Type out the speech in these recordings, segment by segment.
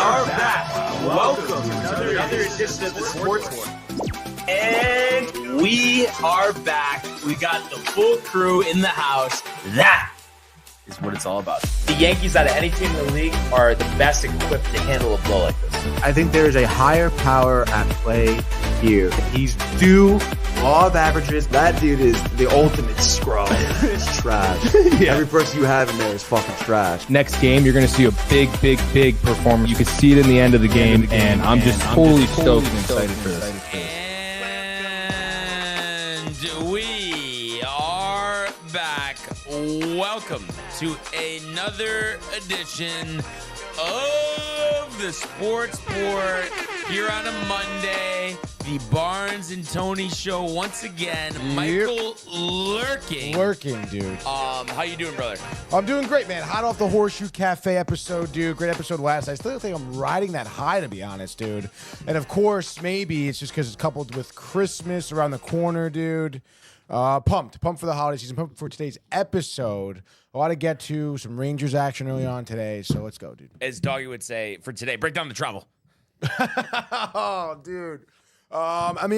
are back. Welcome to another edition of the Sports One. And we are back. We got the full crew in the house. That is what it's all about. The Yankees, out of any team in the league, are the best equipped to handle a blow like this. I think there is a higher power at play here. He's due law of averages. That dude is the ultimate scrub. It's trash. Yeah. Every person you have in there is fucking trash. Next game, you're going to see a big performance. You can see it in the end of the game, and I'm just totally stoked and excited for this. And we are back. Welcome to another edition of the Sports Port here on a Monday. The Barnes and Tony Show once again. Michael lurking. Lurking, dude. How you doing, brother? I'm doing great, man. Hot off the Horseshoe Cafe episode, dude. Great episode last night. I still think I'm riding that high, to be honest, dude. And of course, maybe it's just because it's coupled with Christmas around the corner, dude. Pumped for the holiday season. Pumped for today's episode. A lot to get to. Some Rangers action early on today. So let's go, dude. As Doggy would say, for today, break down the travel. Oh, dude. I'm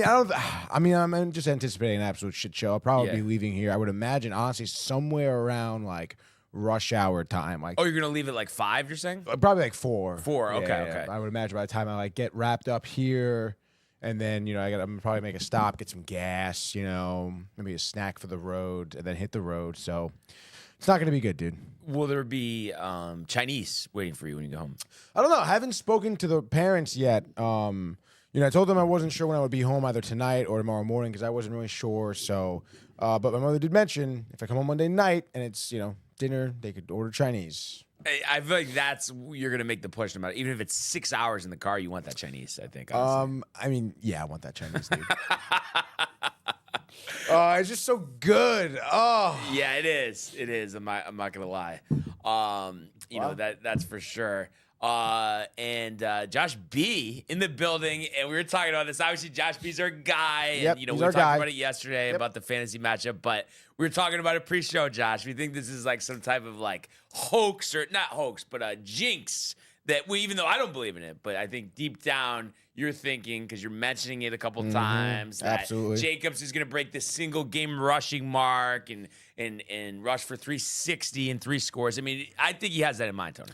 just anticipating an absolute shit show. I'll probably be leaving here. I would imagine, honestly, somewhere around like rush hour time. Like, you're gonna leave at like 5? You're saying? Probably like 4. 4. Okay, okay. I would imagine by the time I like get wrapped up here, and then I'm gonna probably make a stop, get some gas, maybe a snack for the road, and then hit the road. So it's not gonna be good, dude. Will there be Chinese waiting for you when you go home? I don't know. I haven't spoken to the parents yet. I told them I wasn't sure when I would be home, either tonight or tomorrow morning, because I wasn't really sure. So, but my mother did mention if I come home Monday night and it's dinner, they could order Chinese. I feel like you're gonna make the push no matter. Even if it's 6 hours in the car, you want that Chinese. I think. Honestly. I want that Chinese, dude. It's just so good. Oh, yeah, it is. It is. I'm not gonna lie. That's for sure. And Josh B in the building, and we were talking about this. Obviously, Josh B's our guy, and we talked about it yesterday about the fantasy matchup. But we were talking about it pre-show, Josh. We think this is like some type of like hoax, or not hoax, but a jinx that even though I don't believe in it, but I think deep down you're thinking, because you're mentioning it a couple times, that absolutely Jacobs is going to break the single game rushing mark and rush for 360 and 3 scores. I mean, I think he has that in mind, Tony.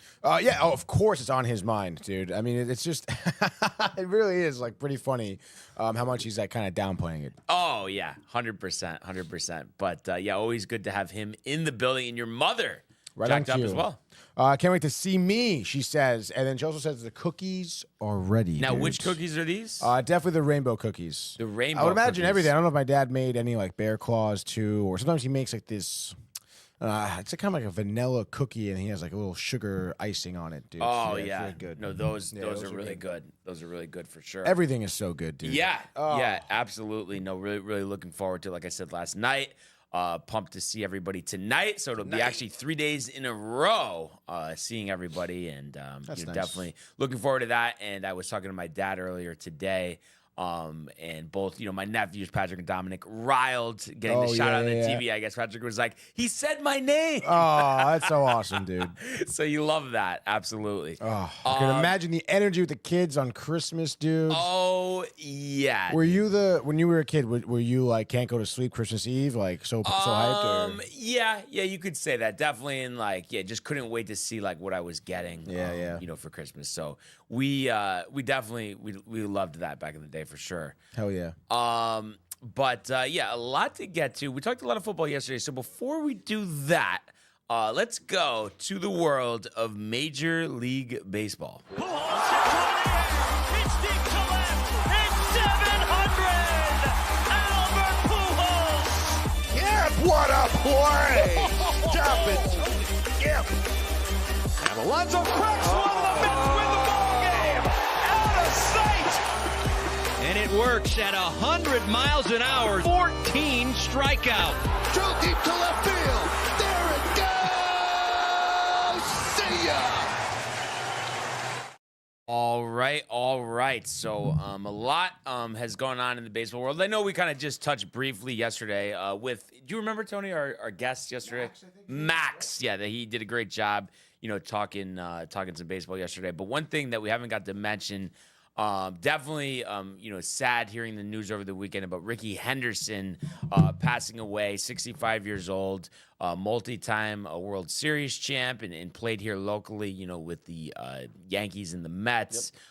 Of course it's on his mind, dude. I mean, it's just, it really is like pretty funny how much he's like kind of downplaying it. Oh, yeah, 100%. But always good to have him in the building, and your mother jacked up as well. Can't wait to see me, she says. And then she also says the cookies are ready. Now, dude. which cookies are these? Definitely the rainbow cookies. The rainbow I would imagine cookies. everything. I don't know if my dad made any like bear claws too, or sometimes he makes like this. It's kind of like a vanilla cookie, and he has like a little sugar icing on it, dude. Oh, It's yeah. really good. No, those are really good. Those are really good for sure. Everything is so good, dude. Yeah, yeah, absolutely. No, really looking forward to it. Like I said last night, pumped to see everybody tonight. So it'll be actually 3 days in a row seeing everybody, and nice. Definitely looking forward to that. And I was talking to my dad earlier today. And both, my nephews, Patrick and Dominic, riled getting the shot on the TV. I guess Patrick was like, he said my name. Oh, that's so awesome, dude. So you love that. Absolutely. Oh, I can imagine the energy with the kids on Christmas, dude. Oh, yeah. When you were a kid, were you like can't go to sleep Christmas Eve, like so hyped? Or? Yeah, you could say that. Definitely, and just couldn't wait to see like what I was getting. For Christmas. So we definitely loved that back in the day for sure. Hell yeah. But a lot to get to. We talked a lot of football yesterday. So before we do that, let's go to the world of Major League Baseball. It's deep to left. It's 700. Albert Pujols. Yeah, what a play! Stop it. Yep. And Alonso cracks one of the Mets win the ball game. Out of sight. And it works at 100 miles an hour. 14 strikeout. Drove deep to left field. There it goes. See ya. All right. right. So a lot has gone on in the baseball world. I know we kind of just touched briefly yesterday with, do you remember, Tony, our guest yesterday? Max. Yeah, that he did a great job, talking some baseball yesterday. But one thing that we haven't got to mention, definitely, sad hearing the news over the weekend about Ricky Henderson passing away, 65 years old, multi-time World Series champ, and played here locally, with the Yankees and the Mets. Yep.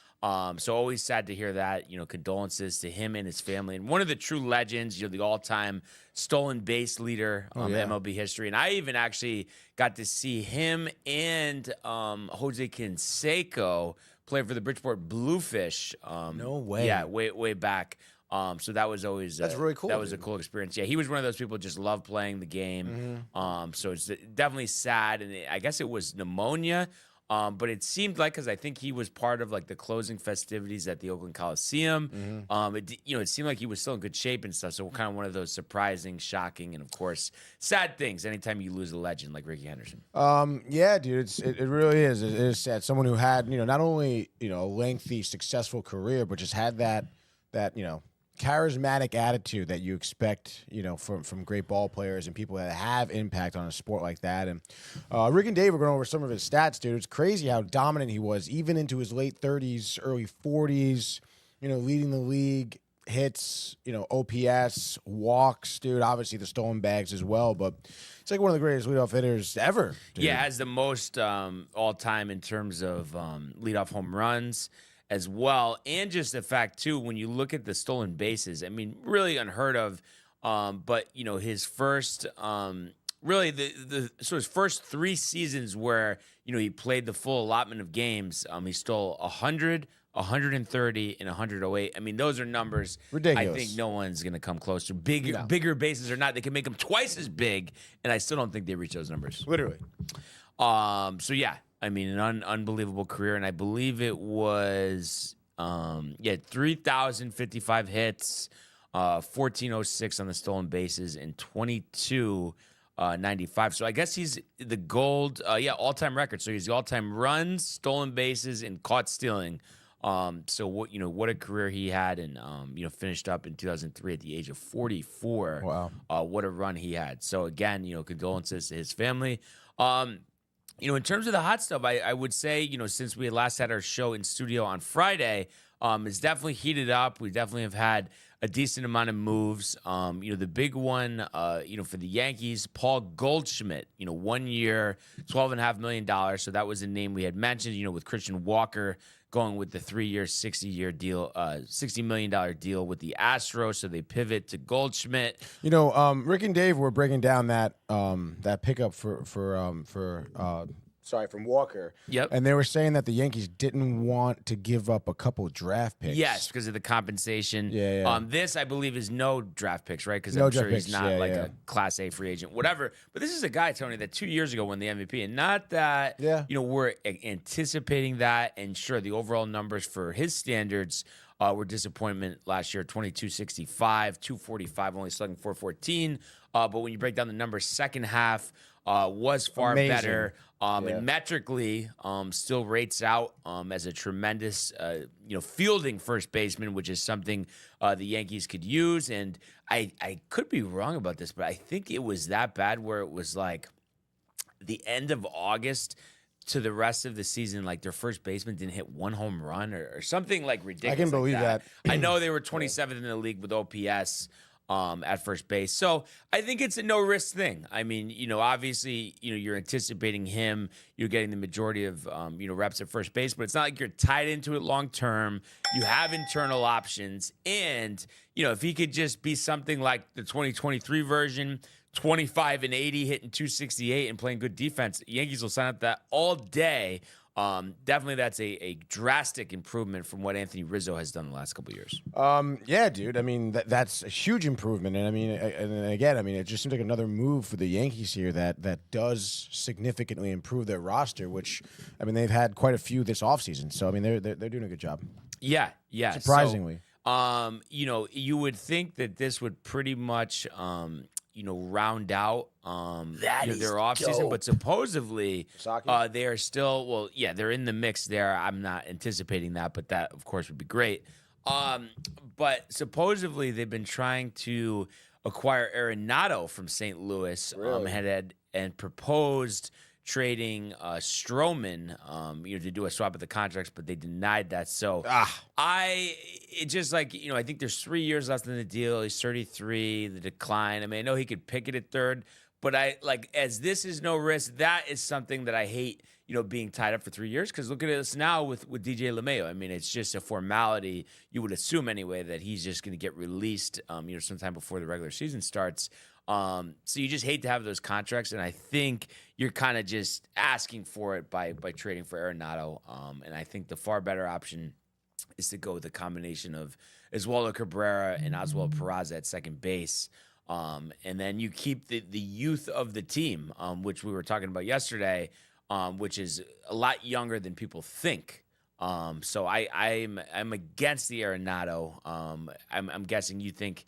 So always sad to hear that. Condolences to him and his family, and one of the true legends. The all-time stolen base leader in MLB history. And I even actually got to see him and Jose Canseco play for the Bridgeport Bluefish. No way. Yeah, way back. So that was always that's really cool. That was a cool experience. Yeah, he was one of those people who just loved playing the game. So it's definitely sad, and I guess it was pneumonia. But it seemed like, because I think he was part of like the closing festivities at the Oakland Coliseum. It seemed like he was still in good shape and stuff. So kind of one of those surprising, shocking, and of course sad things anytime you lose a legend like Ricky Henderson. Yeah, dude, it really is. It is sad. Someone who had not only a lengthy, successful career, but just had that charismatic attitude that you expect, from great ball players and people that have impact on a sport like that. And Rick and Dave were going over some of his stats, dude. It's crazy how dominant he was, even into his late 30s, early 40s, leading the league, hits, OPS, walks, dude. Obviously the stolen bags as well, but it's like one of the greatest leadoff hitters ever, dude. Yeah, has the most all-time in terms of leadoff home runs as well, and just the fact too, when you look at the stolen bases, I mean, really unheard of. But his first, really his first 3 seasons where he played the full allotment of games, he stole 100, 130, and 108. I mean, those are numbers ridiculous. I think no one's gonna come close to. Bigger bases or not, they can make them twice as big, and I still don't think they reach those numbers. Literally. So yeah. I mean, an unbelievable career, and I believe it was 3,055 hits, 1,406 on the stolen bases, and 2,295. So I guess he's the gold, all-time record. So he's the all-time runs, stolen bases, and caught stealing. So what a career he had, and finished up in 2003 at the age of 44. Wow, what a run he had. So again, condolences to his family. In terms of the hot stuff, I would say, since we last had our show in studio on Friday, it's definitely heated up. We definitely have had a decent amount of moves. The big one, for the Yankees, Paul Goldschmidt, 1 year, $12.5 million. So that was a name we had mentioned, with Christian Walker going with the 3-year, $60 million deal with the Astros. So they pivot to Goldschmidt. Rick and Dave were breaking down that pickup from Walker. Yep. And they were saying that the Yankees didn't want to give up a couple of draft picks. Yes, because of the compensation. Yeah. This, I believe, is no draft picks, right? Because No I'm sure draft he's picks. not Yeah. a Class A free agent, whatever. But this is a guy, Tony, that 2 years ago won the MVP. And not that, we're anticipating that. And sure, the overall numbers for his standards were disappointment last year, 2265, 245, only slugging 414. But when you break down the numbers, second half was far better. And metrically, still rates out as a tremendous, fielding first baseman, which is something the Yankees could use. And I could be wrong about this, but I think it was that bad where it was like the end of August to the rest of the season, like their first baseman didn't hit one home run or something like ridiculous. I can believe that. I know they were 27th in the league with OPS. At first base. So I think it's a no-risk thing. I mean, obviously, you're anticipating him, you're getting the majority of, reps at first base, but it's not like you're tied into it long-term. You have internal options. And, if he could just be something like the 2023 version, 25 and 80, hitting 268 and playing good defense, Yankees will sign up that all day. Definitely that's a drastic improvement from what Anthony Rizzo has done the last couple of years. Yeah, dude. I mean, that's a huge improvement. And I mean, it just seems like another move for the Yankees here that does significantly improve their roster, which, I mean, they've had quite a few this offseason. So, I mean, they're doing a good job. Yeah. Surprisingly. So, you would think that this would pretty much, round out That is their offseason. dope. But supposedly Sasaki? they are still, they're in the mix there. I'm not anticipating that, but that, of course, would be great. But supposedly they've been trying to acquire Arenado from St. Louis, and proposed trading Stroman, to do a swap of the contracts, but they denied that. So I think there's 3 years left in the deal. He's 33, the decline. I mean, I know he could pick it at third, but as this is no risk, that is something that I hate, being tied up for 3 years. Because look at us now with DJ LeMayo. I mean, it's just a formality. You would assume anyway that he's just going to get released, sometime before the regular season starts. So you just hate to have those contracts, and I think you're kind of just asking for it by trading for Arenado. And I think the far better option is to go with a combination of Oswaldo Cabrera and Oswald Peraza at second base. And then you keep the youth of the team, which we were talking about yesterday, which is a lot younger than people think. So I'm against the Arenado. I'm guessing you think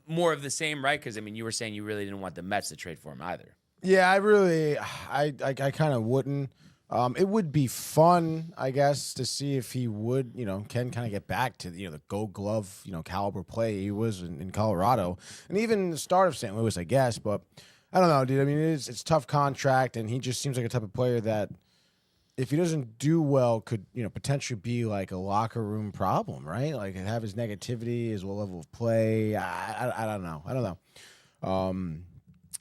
more of the same, right? Because, I mean, you were saying you really didn't want the Mets to trade for him either. Yeah, I kind of wouldn't. It would be fun, I guess, to see if he would, can kind of get back to, the Gold Glove, caliber play he was in Colorado, and even the start of St. Louis, I guess. But I don't know, dude. I mean, it's a tough contract, and he just seems like a type of player that, if he doesn't do well, could potentially be like a locker room problem, right? Like have his negativity, his level of play. I don't know.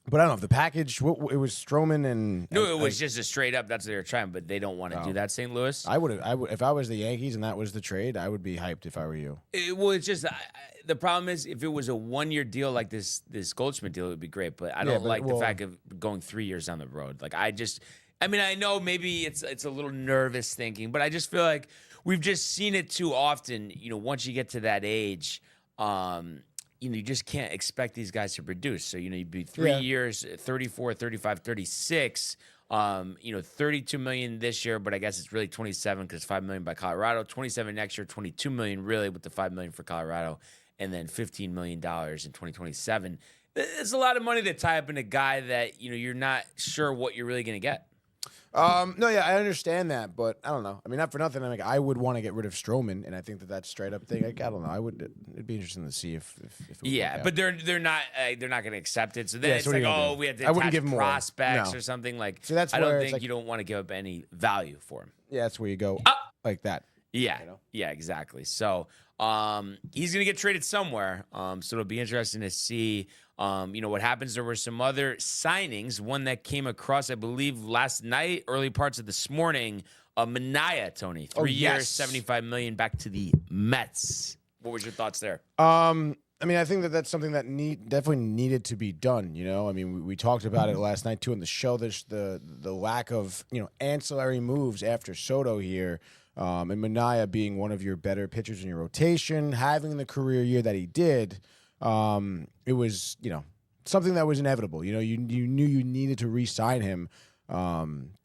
But I don't know if the package. It was Stroman and no, it was just a straight up. That's what they were trying, but they don't want to do that. St. Louis. I would if I was the Yankees and that was the trade. I would be hyped if I were you. It's just the problem is if it was a 1 year deal like this Goldschmidt deal, it would be great. But I don't like the fact of going 3 years down the road. Like I mean, I know maybe it's a little nervous thinking, but I just feel like we've just seen it too often. Once you get to that age, you just can't expect these guys to produce. So, you'd be 3 years, 34, 35, 36, 32 million this year, but I guess it's really 27 because $5 million by Colorado, 27 next year, 22 million really with the $5 million for Colorado, and then $15 million in 2027. It's a lot of money to tie up in a guy that, you're not sure what you're really going to get. No, yeah, I understand that, but I don't know. I mean, not for nothing. I would want to get rid of Stroman, and I think that's straight up thing. I don't know. It'd be interesting to see if it would but they're not going to accept it. So then it's like, we have to I wouldn't attach give him prospects or something like. So that's I don't where think you don't want to give up any value for him. Yeah, that's where you go like that. Yeah, yeah, exactly. So he's going to get traded somewhere. So it'll be interesting to see, what happens. There were some other signings. One that came across, I believe, last night, early parts of this morning. Manaea, Tony, 3 years, $75 million back to the Mets. What was your thoughts there? I mean, I think that's something that definitely needed to be done. I mean, we talked about it last night too on the show. There's the lack of ancillary moves after Soto here. And Manaea being one of your better pitchers in your rotation, having the career year that he did, it was, something that was inevitable. You knew you needed to re-sign him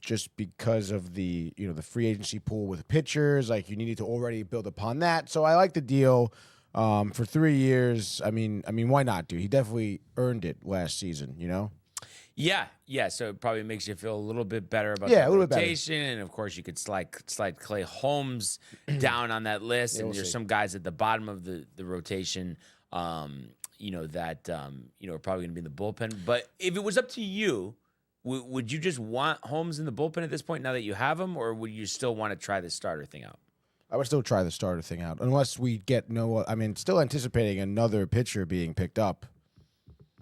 just because of the free agency pool with pitchers. Like, you needed to already build upon that. So I like the deal for 3 years. I mean, why not, dude? He definitely earned it last season, Yeah. So it probably makes you feel a little bit better about a the little bit rotation, and of course you could slide Clay Holmes down on that list, and there's some guys at the bottom of the rotation, that are probably going to be in the bullpen. But if it was up to you, would you just want Holmes in the bullpen at this point now that you have him, or would you still want to try the starter thing out? I would still try the starter thing out unless we get still anticipating another pitcher being picked up.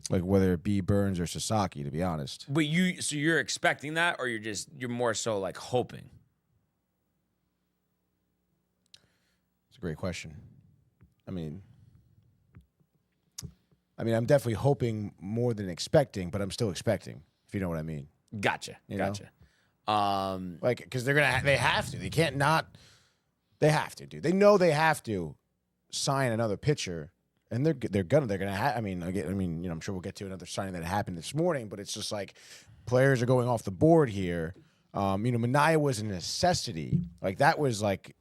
Like whether it be Burns or Sasaki, to be honest. But you're expecting that, or you're more so like hoping? It's a great question. I mean, I'm definitely hoping more than expecting, but I'm still expecting, if you know what I mean. Gotcha. Gotcha. Because they have to. They can't not. They have to, dude. They know they have to sign another pitcher. And they're gonna have. I'm sure we'll get to another signing that happened this morning, but it's just like players are going off the board here. Manaea was a necessity. Like that was like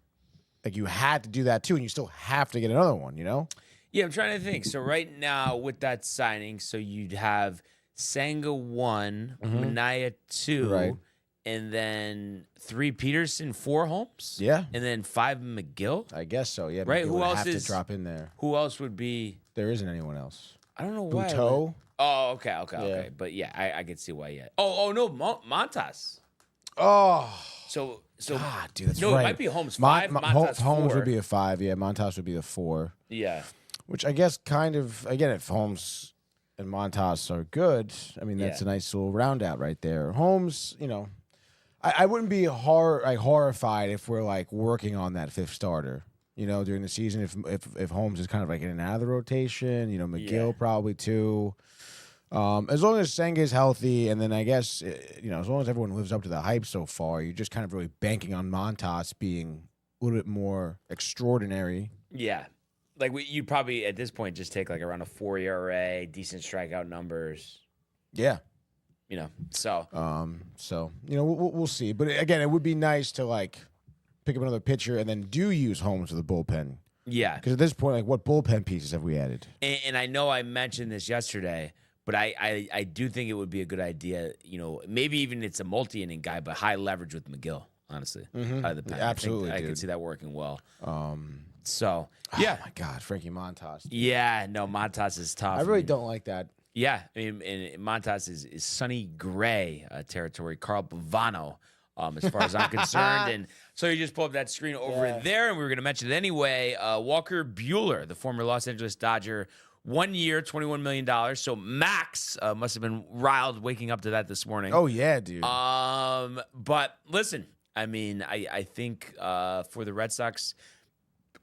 you had to do that too, and you still have to get another one. Yeah, I'm trying to think. So right now with that signing, so you'd have Senga 1, Minaya 2, Right. and then 3 Peterson, 4 Holmes? Yeah. And then 5 McGill? I guess so. Yeah. Right, McGill who would else have is- to drop in there? Who else would be? There isn't anyone else. I don't know why. Buteau? Oh, okay. But yeah, I could see why. Yeah. Oh no, Montas. Oh. So God, dude, that's no, right. it might be Holmes 5. Montas Holmes 4. would be a 5. Yeah, Montas would be a 4. Yeah. Which I guess kind of, again, if Holmes and Montas are good, I mean, that's Yeah. a nice little round out right there. Holmes, I wouldn't be horrified if we're like working on that 5th starter, during the season. If Holmes is kind of like in and out of the rotation, McGill probably too. As long as Senga is healthy, and then I guess, as long as everyone lives up to the hype so far, you're just kind of really banking on Montas being a little bit more extraordinary. Yeah. Like you'd probably at this point just take like around a 4 ERA, decent strikeout numbers. Yeah. So we'll see. But again, it would be nice to like pick up another pitcher and then use Holmes with the bullpen. yeah. Because at this point, like, what bullpen pieces have we added? And I know I mentioned this yesterday, but I do think it would be a good idea. Maybe even it's a multi-inning guy, but high leverage with McGill. Honestly, out of the pen. Absolutely, I dude. can see that working well. Oh my God, Frankie Montas. Yeah, no, Montas is tough. I really don't like that. Yeah, I mean, and Montas is Sonny Gray territory, Carl Bavano, as far as I'm concerned. And so you just pull up that screen over there, and we were going to mention it anyway. Walker Buehler, the former Los Angeles Dodger, 1 year, $21 million. So Max must have been riled waking up to that this morning. Oh yeah, dude. But listen, I mean, I think for the Red Sox,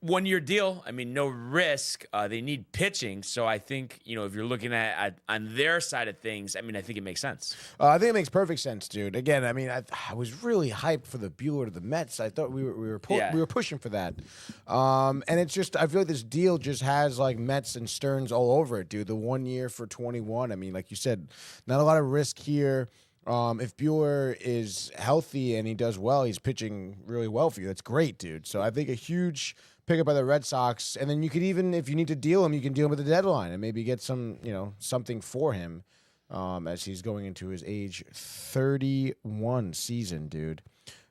1 year deal. I mean, no risk. They need pitching, so I think if you're looking at on their side of things, I mean, I think it makes sense. I think it makes perfect sense, dude. Again, I mean, I was really hyped for the Buehler to the Mets. I thought we were pushing for that. And it's just, I feel like this deal just has like Mets and Stearns all over it, dude. The 1 year for 21. I mean, like you said, not a lot of risk here. If Buehler is healthy and he does well, he's pitching really well for you. That's great, dude. So I think a huge pickup by the Red Sox, and then you could even, if you need to deal him, you can deal him at the deadline and maybe get some, something for him as he's going into his age 31 season, dude.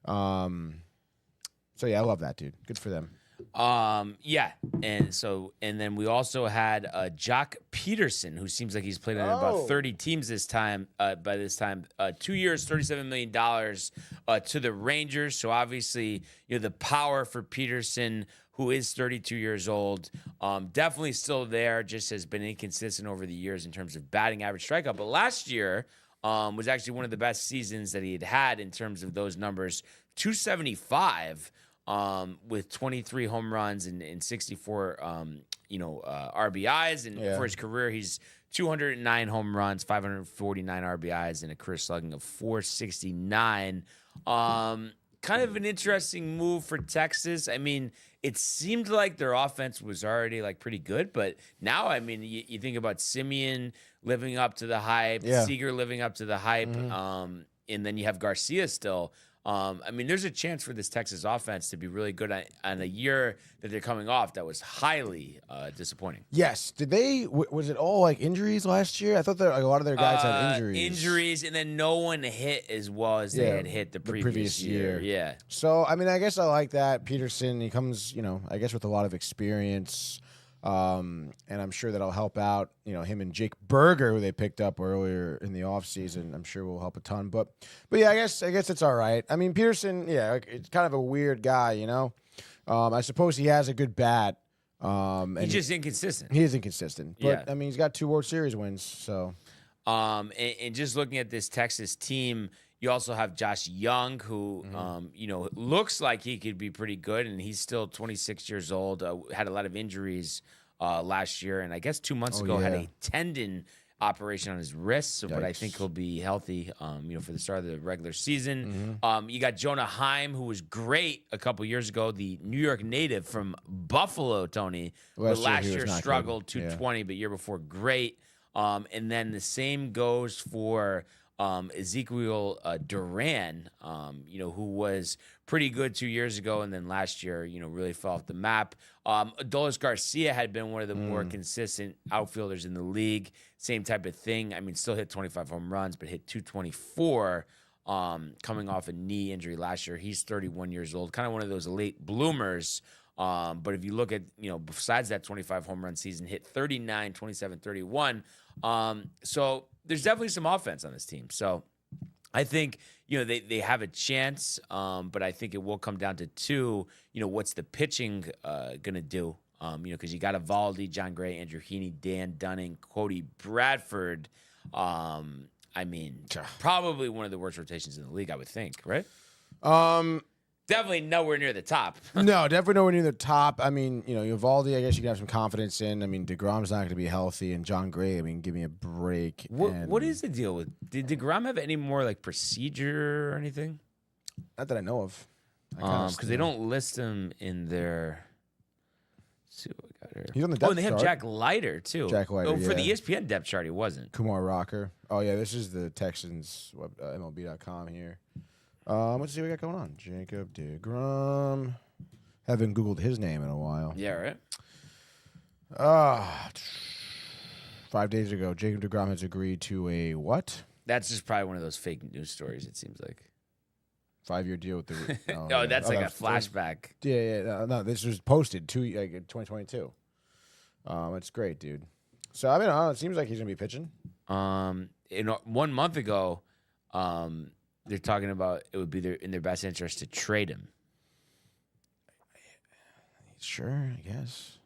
So yeah, I love that, dude. Good for them. Yeah, and then we also had Jock Peterson, who seems like he's played on about 30 teams this time. By this time, 2 years, $37 million to the Rangers. So obviously, the power for Peterson, who is 32 years old, definitely still there. Just has been inconsistent over the years in terms of batting average, strikeout. But last year was actually one of the best seasons that he had in terms of those numbers. 275. With 23 home runs and 64, RBIs. And for his career, he's 209 home runs, 549 RBIs, and a career slugging of 469. Kind of an interesting move for Texas. I mean, it seemed like their offense was already like pretty good, but now, I mean, you think about Simeon living up to the hype, Seager living up to the hype, and then you have Garcia still. I mean, there's a chance for this Texas offense to be really good on a year that they're coming off that was highly disappointing. Yes. Did they? Was it all like injuries last year? I thought that a lot of their guys had injuries. And then no one hit as well as they had hit the previous year. Yeah. So I mean, I guess I like that. Peterson, he comes, I guess with a lot of experience. And I'm sure that'll help out, him and Jake Berger, who they picked up earlier in the offseason. I'm sure will help a ton. But yeah, I guess it's all right. I mean, Peterson, it's kind of a weird guy, I suppose he has a good bat. And He's just inconsistent. He is inconsistent. But I mean, he's got 2 World Series wins, so. And just looking at this Texas team, you also have Josh Young, who, looks like he could be pretty good, and he's still 26 years old. Had a lot of injuries last year, and I guess 2 months ago had a tendon operation on his wrist. But I think he'll be healthy, for the start of the regular season. You got Jonah Heim, who was great a couple years ago, the New York native from Buffalo, Tony. Last year struggled, 220, but year before great. And then the same goes for Ezekiel Duran, who was pretty good 2 years ago, and then last year, really fell off the map. Adolis Garcia had been one of the more consistent outfielders in the league. Same type of thing. I mean, still hit 25 home runs, but hit 224 coming off a knee injury last year. He's 31 years old, kind of one of those late bloomers. But if you look at, besides that 25 home run season, hit 39, 27, 31. So there's definitely some offense on this team. So I think, they have a chance, but I think it will come down to two. What's the pitching going to do? Because you got Evaldi, John Gray, Andrew Heaney, Dan Dunning, Cody Bradford. Probably one of the worst rotations in the league, I would think, right? Definitely nowhere near the top. No, definitely nowhere near the top. I mean, Evaldi, I guess you can have some confidence in. I mean, DeGrom's not going to be healthy, and John Gray, give me a break. What is the deal with? Did DeGrom have any more procedure or anything? Not that I know of. Because they don't list him in their. Let's see what we got here. He's on the depth chart. And they have Jack Leiter too. Jack Leiter, for the ESPN depth chart, he wasn't. Kumar Rocker. Oh yeah, this is the Texans MLB.com here. Let's see what we got going on. Jacob DeGrom. Haven't Googled his name in a while. Yeah, right? 5 days ago, Jacob DeGrom has agreed to a what? That's just probably one of those fake news stories, it seems like. 5-year deal with the... That's like a flashback. Yeah. No, this was posted in 2022. It's great, dude. So, it seems like he's going to be pitching. 1 month ago... they're talking about it would be in their best interest to trade him. Sure, I guess.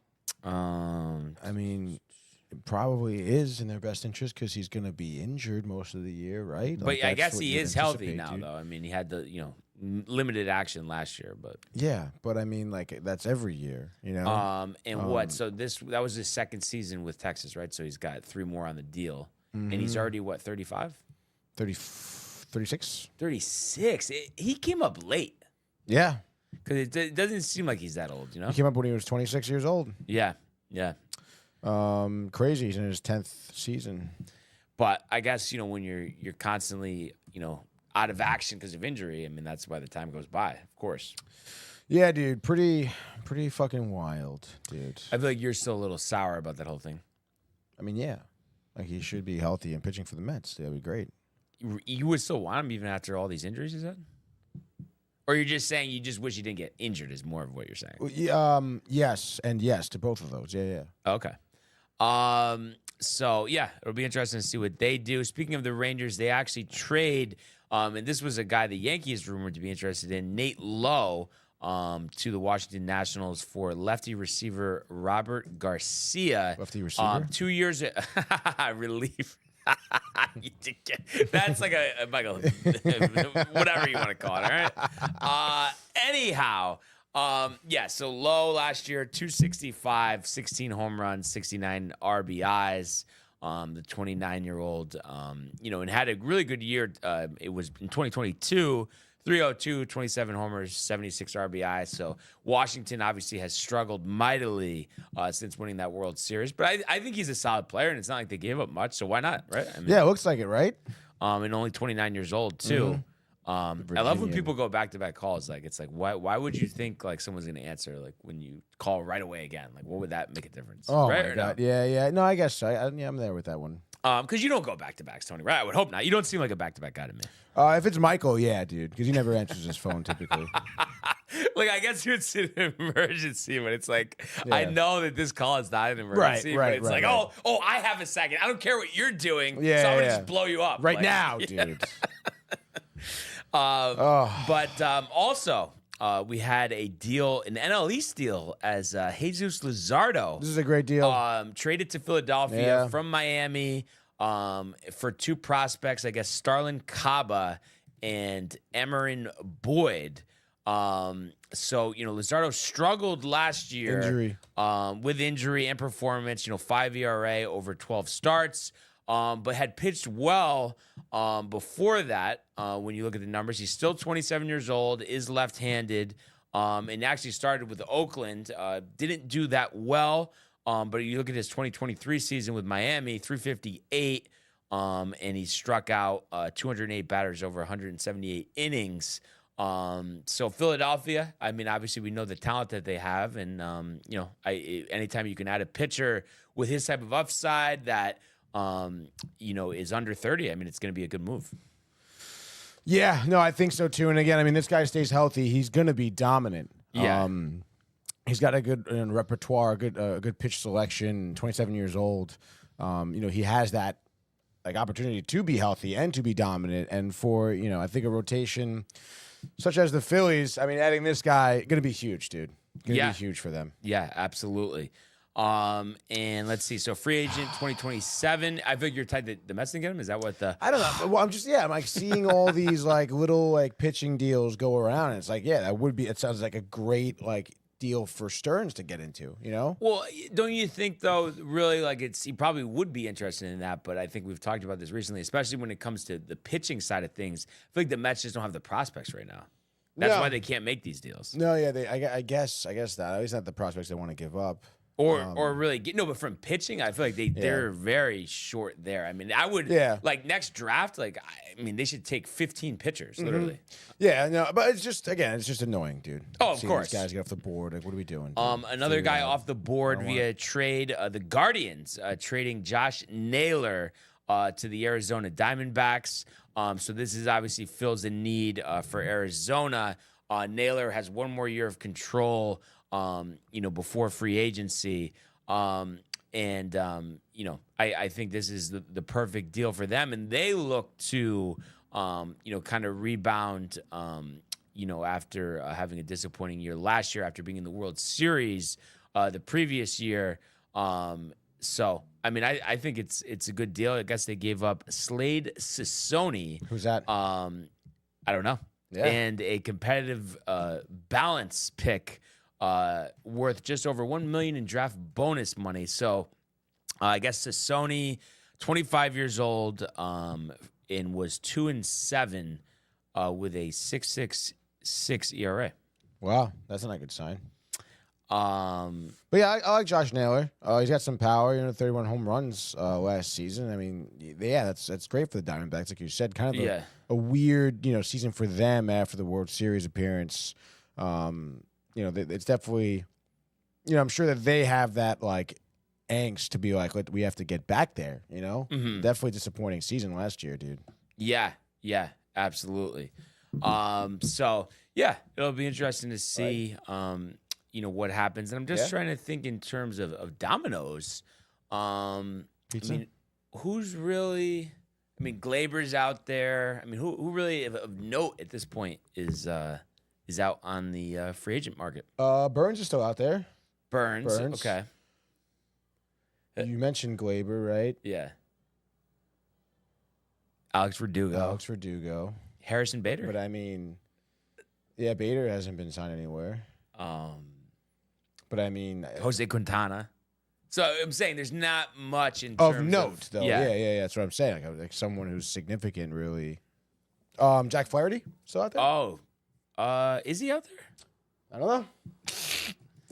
It probably is in their best interest because he's going to be injured most of the year, right? But I guess he is healthy now, though. He had the limited action last year, but yeah, but that's every year, what? So that was his second season with Texas, right? So he's got 3 more on the deal, and he's already 35, 36. 36. He came up late. Yeah, because it doesn't seem like he's that old. He came up when he was 26 years old. Yeah. Crazy. He's in his 10th season. But I guess when you're constantly out of action because of injury. That's why the time goes by. Of course. Yeah, dude. Pretty fucking wild, dude. I feel like you're still a little sour about that whole thing. Yeah. He should be healthy and pitching for the Mets. That'd be great. You would still want him even after all these injuries, is that? Or you're just saying you just wish he didn't get injured is more of what you're saying? Yes, and yes to both of those. Yeah. Okay. So, yeah, it'll be interesting to see what they do. Speaking of the Rangers, they actually trade, and this was a guy the Yankees rumored to be interested in, Nate Lowe, to the Washington Nationals for lefty receiver Robert Garcia. Lefty receiver? 2 years relief. That's like a Michael, whatever you want to call it. All right. Anyhow, so Lowe last year 265, 16 home runs, 69 RBIs. The 29-year-old, and had a really good year. It was in 2022. 302, 27 homers, 76 RBI. So Washington obviously has struggled mightily since winning that World Series. But I think he's a solid player, and it's not like they gave up much, so why not, right? Yeah, it looks like it, right? And only 29 years old, too. I love when people go back-to-back calls. It's like, why would you think someone's going to answer when you call right away again? What would that make a difference? Oh, right, my God. No? Yeah. No, I guess so. I'm there with that one. Because you don't go back-to-backs, Tony, right? I would hope not. You don't seem like a back-to-back guy to me. If it's Michael, yeah, dude, because he never answers his phone typically. I guess it's an emergency, but it's I know that this call is not an emergency, right, but it's oh, I have a second. I don't care what you're doing, so I'm going to just blow you up. Right now, dude. But also, we had a deal, an NL East deal, as Jesus Luzardo. This is a great deal. Traded to Philadelphia from Miami for 2 prospects, I guess, Starlin Caba and Emerin Boyd. So, Luzardo struggled last year with injury and performance, 5 ERA over 12 starts. But had pitched well before that. When you look at the numbers, he's still 27 years old, is left-handed, and actually started with Oakland. Didn't do that well, but you look at his 2023 season with Miami, 358, and he struck out 208 batters over 178 innings. So Philadelphia, I mean, obviously we know the talent that they have, and anytime you can add a pitcher with his type of upside that is under 30, I mean, it's going to be a good move. Yeah, no, I think so too. And again, I mean, this guy stays healthy, he's going to be dominant. Yeah. He's got a good repertoire, good pitch selection. 27 years old. He has that opportunity to be healthy and to be dominant. And for I think a rotation such as the Phillies, I mean, adding this guy going to be huge, dude. Going to be huge for them. Yeah, absolutely. And let's see. So free agent 2027. I figure you're tied to the Mets to get him. Is that what the? I don't know. Well, I'm seeing all these little pitching deals go around. And it's that would be. It sounds like a great deal for Stearns to get into. Well, don't you think though? Really, he probably would be interested in that. But I think we've talked about this recently, especially when it comes to the pitching side of things. I feel like the Mets just don't have the prospects right now. That's why they can't make these deals. No, yeah, I guess that at least not the prospects they want to give up. Or really but from pitching, I feel like they're very short there. I mean, I would next draft, they should take 15 pitchers, literally. Yeah, no, but it's just annoying, dude. Oh, of course. These guys get off the board. What are we doing? Another guy off the board via trade, the Guardians trading Josh Naylor to the Arizona Diamondbacks. So this is obviously fills a need for Arizona. Naylor has one more year of control. Before free agency. I think this is the perfect deal for them. And they look to, kind of rebound, after having a disappointing year last year, after being in the World Series the previous year. So, I mean, I think it's a good deal. I guess they gave up Slade Sassoni. Who's that? I don't know. Yeah. And a competitive balance pick worth just over $1 million in draft bonus money. So I guess Sassoni, 25 years old, and was 2-7 with a 6.66 ERA. Wow, that's not a good sign. But yeah, I like Josh Naylor. He's got some power. 31 home runs last season. I mean, that's great for the Diamondbacks, like you said. Kind of a weird season for them after the World Series appearance. It's definitely, I'm sure that they have that angst to be we have to get back there. Definitely disappointing season last year, dude. Yeah, absolutely. So yeah, it'll be interesting to see, what happens. And I'm just trying to think in terms of dominoes. Pizza? I mean, who's really? I mean, Glaber's out there. I mean, who really of note at this point is out on the free agent market? Burns is still out there. Burns. Okay. You mentioned Glaber, right? Yeah. Alex Verdugo. Harrison Bader. But I mean, Bader hasn't been signed anywhere. But I mean, Jose Quintana. So I'm saying there's not much in of terms note, though. Yeah. That's what I'm saying. Like someone who's significant, really. Jack Flaherty still out there? Oh. Is he out there? I don't know.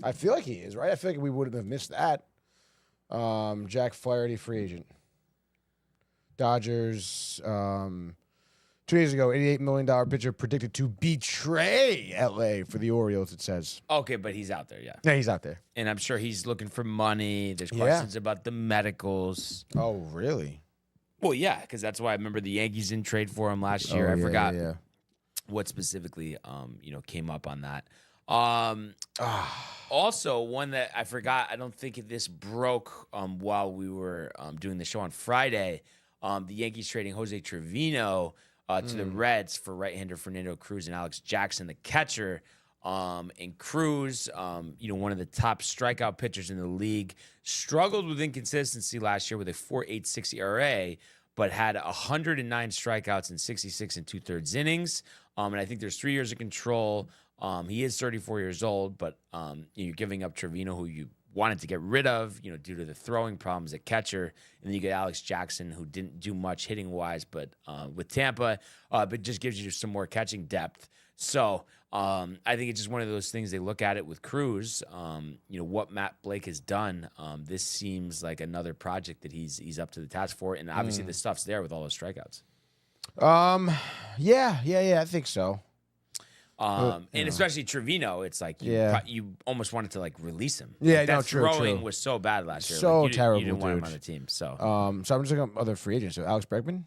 I feel like he is, right? I feel like we wouldn't have missed that. Jack Flaherty, free agent. Dodgers, 2 days ago, $88 million pitcher predicted to betray LA for the Orioles, it says. Okay, but he's out there, yeah. Yeah, he's out there. And I'm sure he's looking for money. There's questions about the medicals. Oh, really? Well, yeah, because that's why I remember the Yankees didn't trade for him last year. I forgot what specifically, came up on that. Also, one that I forgot, I don't think this broke while we were doing the show on Friday. The Yankees trading Jose Trevino to the Reds for right-hander Fernando Cruz and Alex Jackson, the catcher. And Cruz, one of the top strikeout pitchers in the league, struggled with inconsistency last year with a 4.86 ERA, but had 109 strikeouts in 66 and 2/3 innings. And I think there's 3 years of control. He is 34 years old, but you're giving up Trevino, who you wanted to get rid of, due to the throwing problems at catcher. And then you get Alex Jackson, who didn't do much hitting-wise, but with Tampa, but just gives you some more catching depth. So I think it's just one of those things. They look at it with Cruz. What Matt Blake has done. This seems like another project that he's up to the task for, and obviously the stuff's there with all those strikeouts. Yeah, I think so. And especially Trevino, it's like you almost wanted to like release him. Yeah, like, that true. throwing was so bad last year. So like, terrible, you didn't want him dude. on the team. So, so I'm just looking at other free agents. So Alex Bregman.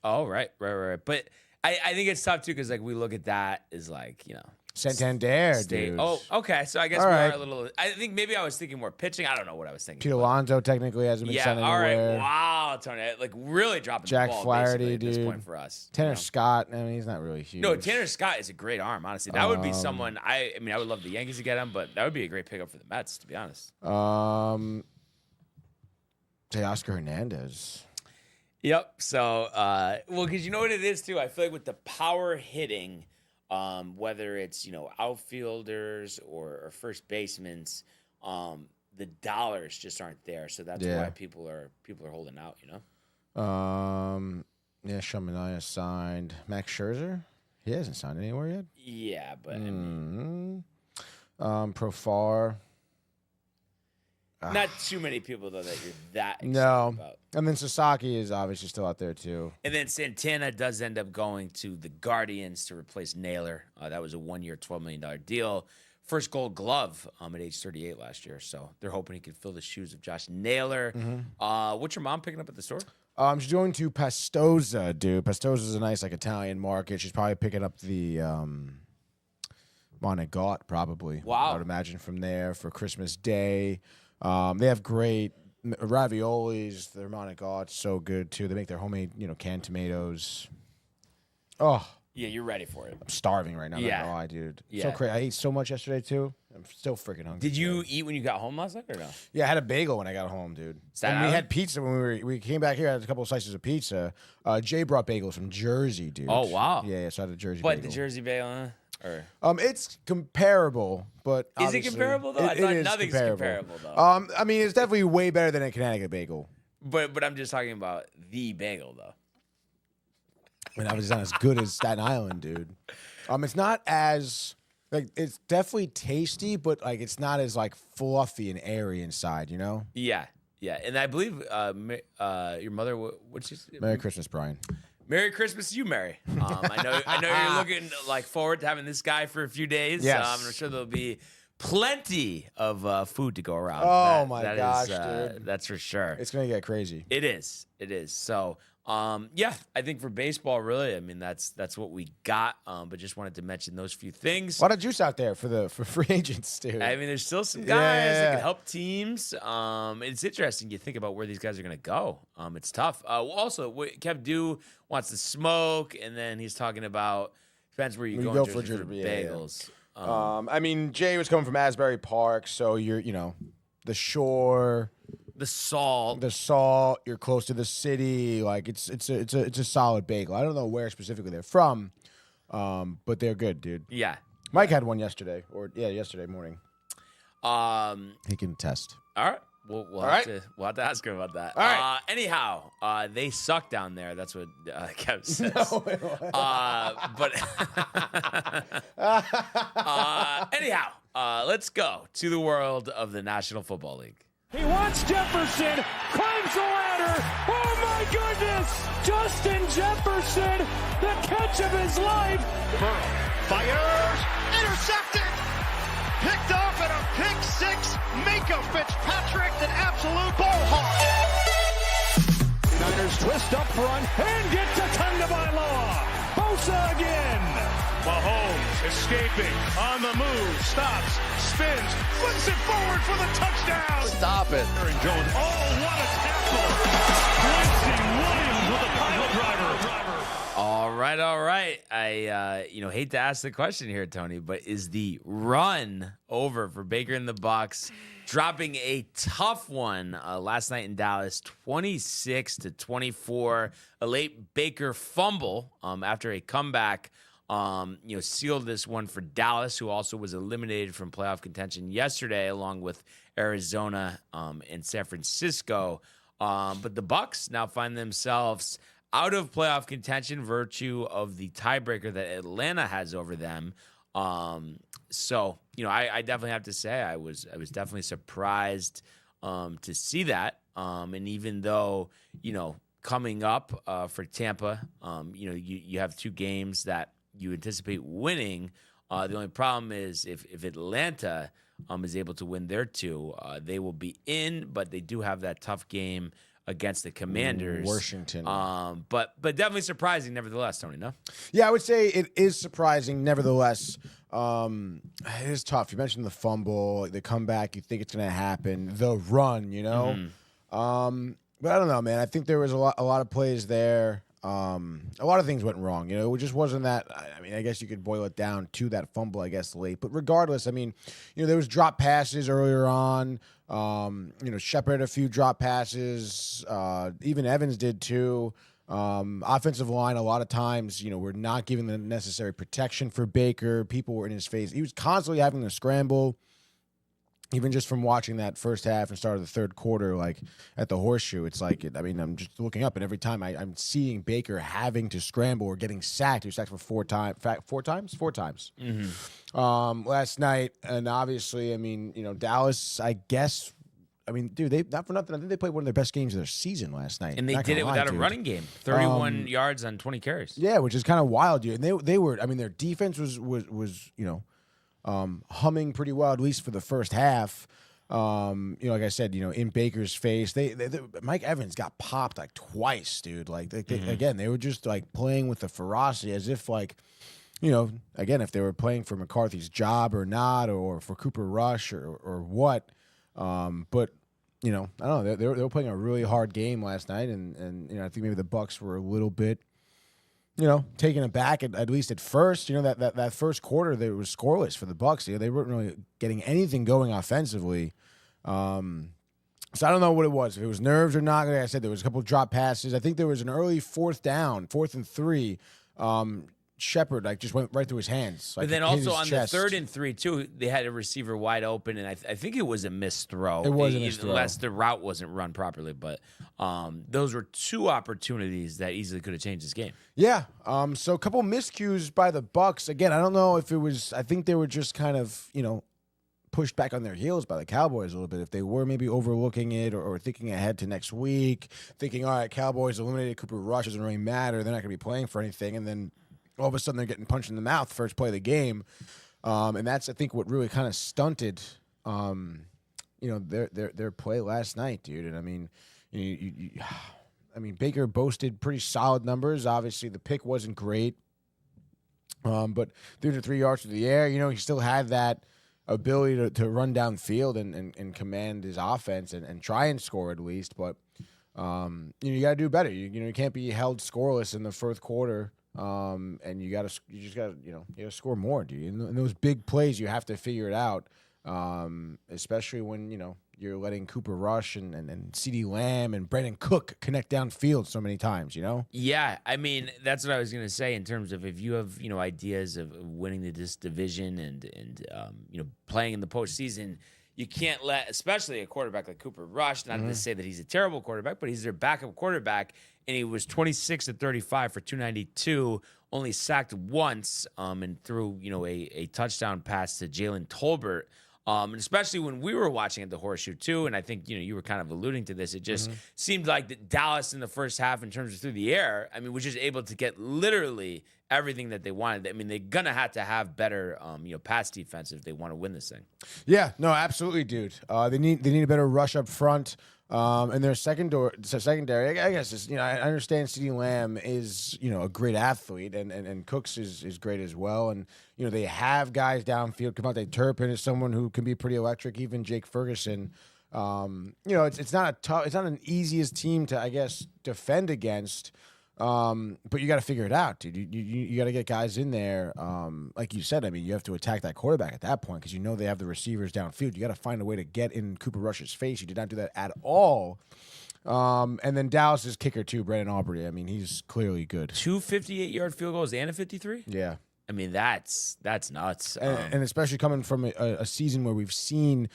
oh right. But I think it's tough too because like we look at that as like Santander, dude. Oh, okay. So I guess All we right. are a little. I think maybe I was thinking more pitching. I don't know what I was thinking. Pete Alonso technically hasn't been Yeah. sent All right. anywhere. Wow, Tony. Like really dropping Jack the ball Flaherty, basically at this dude. point for us. Tanner Scott. I mean, he's not really huge. No, Tanner Scott is a great arm. Honestly, that would be someone. I mean, I would love the Yankees to get him, but that would be a great pickup for the Mets, to be honest. Say Oscar Hernandez. Yep. So, well, because you know what it is too. I feel like with the power hitting, whether it's outfielders or first basemen, the dollars just aren't there. So that's why people are holding out. Yeah, Shamanaya signed. Max Scherzer. He hasn't signed anywhere yet. Yeah, but I mean, Profar. not too many people though that you're that excited about. And then Sasaki is obviously still out there too. And then Santana does end up going to the Guardians to replace Naylor. That was a 1-year, $12 million deal. First Gold Glove at age 38 last year. So they're hoping he can fill the shoes of Josh Naylor. What's your mom picking up at the store? She's going to Pastosa, dude. Pastosa is a nice Italian market. She's probably picking up the Monegat, probably. Wow. I would imagine from there for Christmas Day. They have great raviolis. Their Monegat's so good too. They make their homemade, canned tomatoes. Oh, Yeah, you're ready for it. I'm starving right now. Yeah. Not gonna lie, dude. Yeah. So crazy. I ate so much yesterday too. I'm still freaking hungry. Did you eat when you got home last night or no? Yeah, I had a bagel when I got home, dude. Staten And we Island? had pizza when we came back here. I had a couple of slices of pizza. Jay brought bagels from Jersey, dude. Oh, wow. Yeah, so I had a Jersey But bagel. the Jersey bagel, or It's comparable, but is it obviously- comparable though? I It thought is nothing's comparable though. I mean, it's definitely way better than a Connecticut bagel. But I'm just talking about the bagel though. I mean, obviously, it's not as good as Staten Island, dude. It's not as it's definitely tasty, but it's not as fluffy and airy inside. Yeah, and I believe your mother. What's she? Merry Christmas, Brian. Merry Christmas to you, Mary. I know you're looking forward to having this guy for a few days. Yes. I'm sure there'll be plenty of food to go around. Oh, my gosh, dude. That's for sure. It's gonna get crazy. It is. So, yeah, I think for baseball, really, I mean, that's what we got. But just wanted to mention those few things. A lot of juice out there for free agents, dude. I mean, there's still some guys that Yeah. can help teams. It's interesting. You think about where these guys are going to go. It's tough. Also, Kev Dew wants to smoke, and then he's talking about depends where you You go, go in for Jersey for Jersey, yeah. bagels. I mean, Jay was coming from Asbury Park, so you're the shore. The salt. The salt, you're close to the city. It's a solid bagel. I don't know where specifically they're from, but they're good, dude. Yeah. Mike had one yesterday, yesterday morning. Um. He can test. All right. We'll have to ask him about that. All right. Anyhow, they suck down there. That's what Kev says. Anyhow, let's go to the world of the National Football League. He wants Jefferson, climbs the ladder. Oh my goodness! Justin Jefferson, the catch of his life. Burrow fires, intercepted, picked off at a pick six. Mako Fitzpatrick, an absolute ball hawk. Niners twist up front and get to Tagovailoa. Bosa again. Mahomes escaping on the move, stops, spins, flips it forward for the touchdown. Stop it. Aaron Jones. Oh, what a tackle! Quincy Williams with a pile driver. All right. I hate to ask the question here, Tony, but is the run over for Baker and the Bucks? Dropping a tough one last night in Dallas, 26-24. A late Baker fumble after a comeback. Sealed this one for Dallas, who also was eliminated from playoff contention yesterday, along with Arizona and San Francisco. But the Bucks now find themselves out of playoff contention, virtue of the tiebreaker that Atlanta has over them. So, I definitely have to say I was definitely surprised to see that. And even though, coming up for Tampa, you have 2 games that you anticipate winning. The only problem is if Atlanta is able to win their 2, they will be in, but they do have that tough game against the Commanders. Washington. But definitely surprising nevertheless, Tony, no? Yeah, I would say it is surprising nevertheless. It is tough. You mentioned the fumble, the comeback, you think it's going to happen, the run, But I don't know, man. I think there was a lot of plays there. A lot of things went wrong. It just wasn't that. I mean, I guess you could boil it down to that fumble, I guess, late. But regardless, I mean, there was drop passes earlier on. Shepard had a few drop passes. Even Evans did too. Offensive line, a lot of times, we're not giving the necessary protection for Baker. People were in his face. He was constantly having to scramble. Even just from watching that first half and start of the third quarter, like at the Horseshoe, it's like, I'm just looking up, and every time I'm seeing Baker having to scramble or getting sacked. He was sacked for 4 times. 4 times? 4 times. Last night. And obviously, Dallas, I guess, dude, they not for nothing. I think they played one of their best games of their season last night. And they did it without a running game. 31 yards on 20 carries. Yeah, which is kind of wild, dude. And they were, their defense was humming pretty well, at least for the first half. Like I said, in Baker's face, they Mike Evans got popped like twice, dude. Like again, they were just like playing with the ferocity as if like, again, if they were playing for McCarthy's job or not, or for Cooper Rush or what. But I don't know. They were playing a really hard game last night, and I think maybe the Bucs were a little bit, taken aback at least at first. That first quarter, they was scoreless for the Bucs. They weren't really getting anything going offensively. So I don't know what it was. If it was nerves or not. Like I said, there was a couple of drop passes. I think there was an early 4th and 3. Shepard just went right through his hands. But then also on the 3rd and 3 too, they had a receiver wide open, and I think it was a missed throw. It was a missed throw, unless the route wasn't run properly. But those were 2 opportunities that easily could have changed this game. Yeah. So a couple miscues by the Bucs. Again, I don't know if it was. I think they were just kind of pushed back on their heels by the Cowboys a little bit. If they were maybe overlooking it or thinking ahead to next week, thinking, all right, Cowboys eliminated Cooper Rush, doesn't really matter. They're not going to be playing for anything, and then all of a sudden they're getting punched in the mouth first play of the game. And that's, I think, what really kind of stunted, their play last night, dude. And Baker boasted pretty solid numbers. Obviously the pick wasn't great. But 3 to 3 yards through the air, he still had that ability to run downfield and command his offense and try and score at least. But, you got to do better. You can't be held scoreless in the fourth quarter. And you just gotta score more, dude. In those big plays, you have to figure it out. Especially when, you're letting Cooper Rush and CeeDee Lamb and Brandon Cook connect downfield so many times, Yeah, that's what I was gonna say in terms of if you have, ideas of winning this division and playing in the postseason, you can't let, especially a quarterback like Cooper Rush, not to say that he's a terrible quarterback, but he's their backup quarterback, and he was 26 to 35 for 292, only sacked once, and threw, a touchdown pass to Jalen Tolbert. And especially when we were watching at the Horseshoe too, and I think you were kind of alluding to this. It just seemed like that Dallas in the first half, in terms of through the air, was just able to get literally everything that they wanted. They're gonna have to have better, pass defense if they want to win this thing. Yeah, no, absolutely, dude. They need a better rush up front. And their secondary, I guess, is, I understand CeeDee Lamb is, a great athlete, and Cooks is great as well. And, they have guys downfield. Devontae Turpin is someone who can be pretty electric, even Jake Ferguson. It's not an easiest team to, I guess, defend against. But you got to figure it out, dude. You got to get guys in there. Like you said, you have to attack that quarterback at that point because they have the receivers downfield. You got to find a way to get in Cooper Rush's face. You did not do that at all. And then Dallas's kicker too, Brandon Aubrey. He's clearly good. 2 58-yard field goals and a 53? Yeah. That's nuts. And especially coming from a season where we've seen,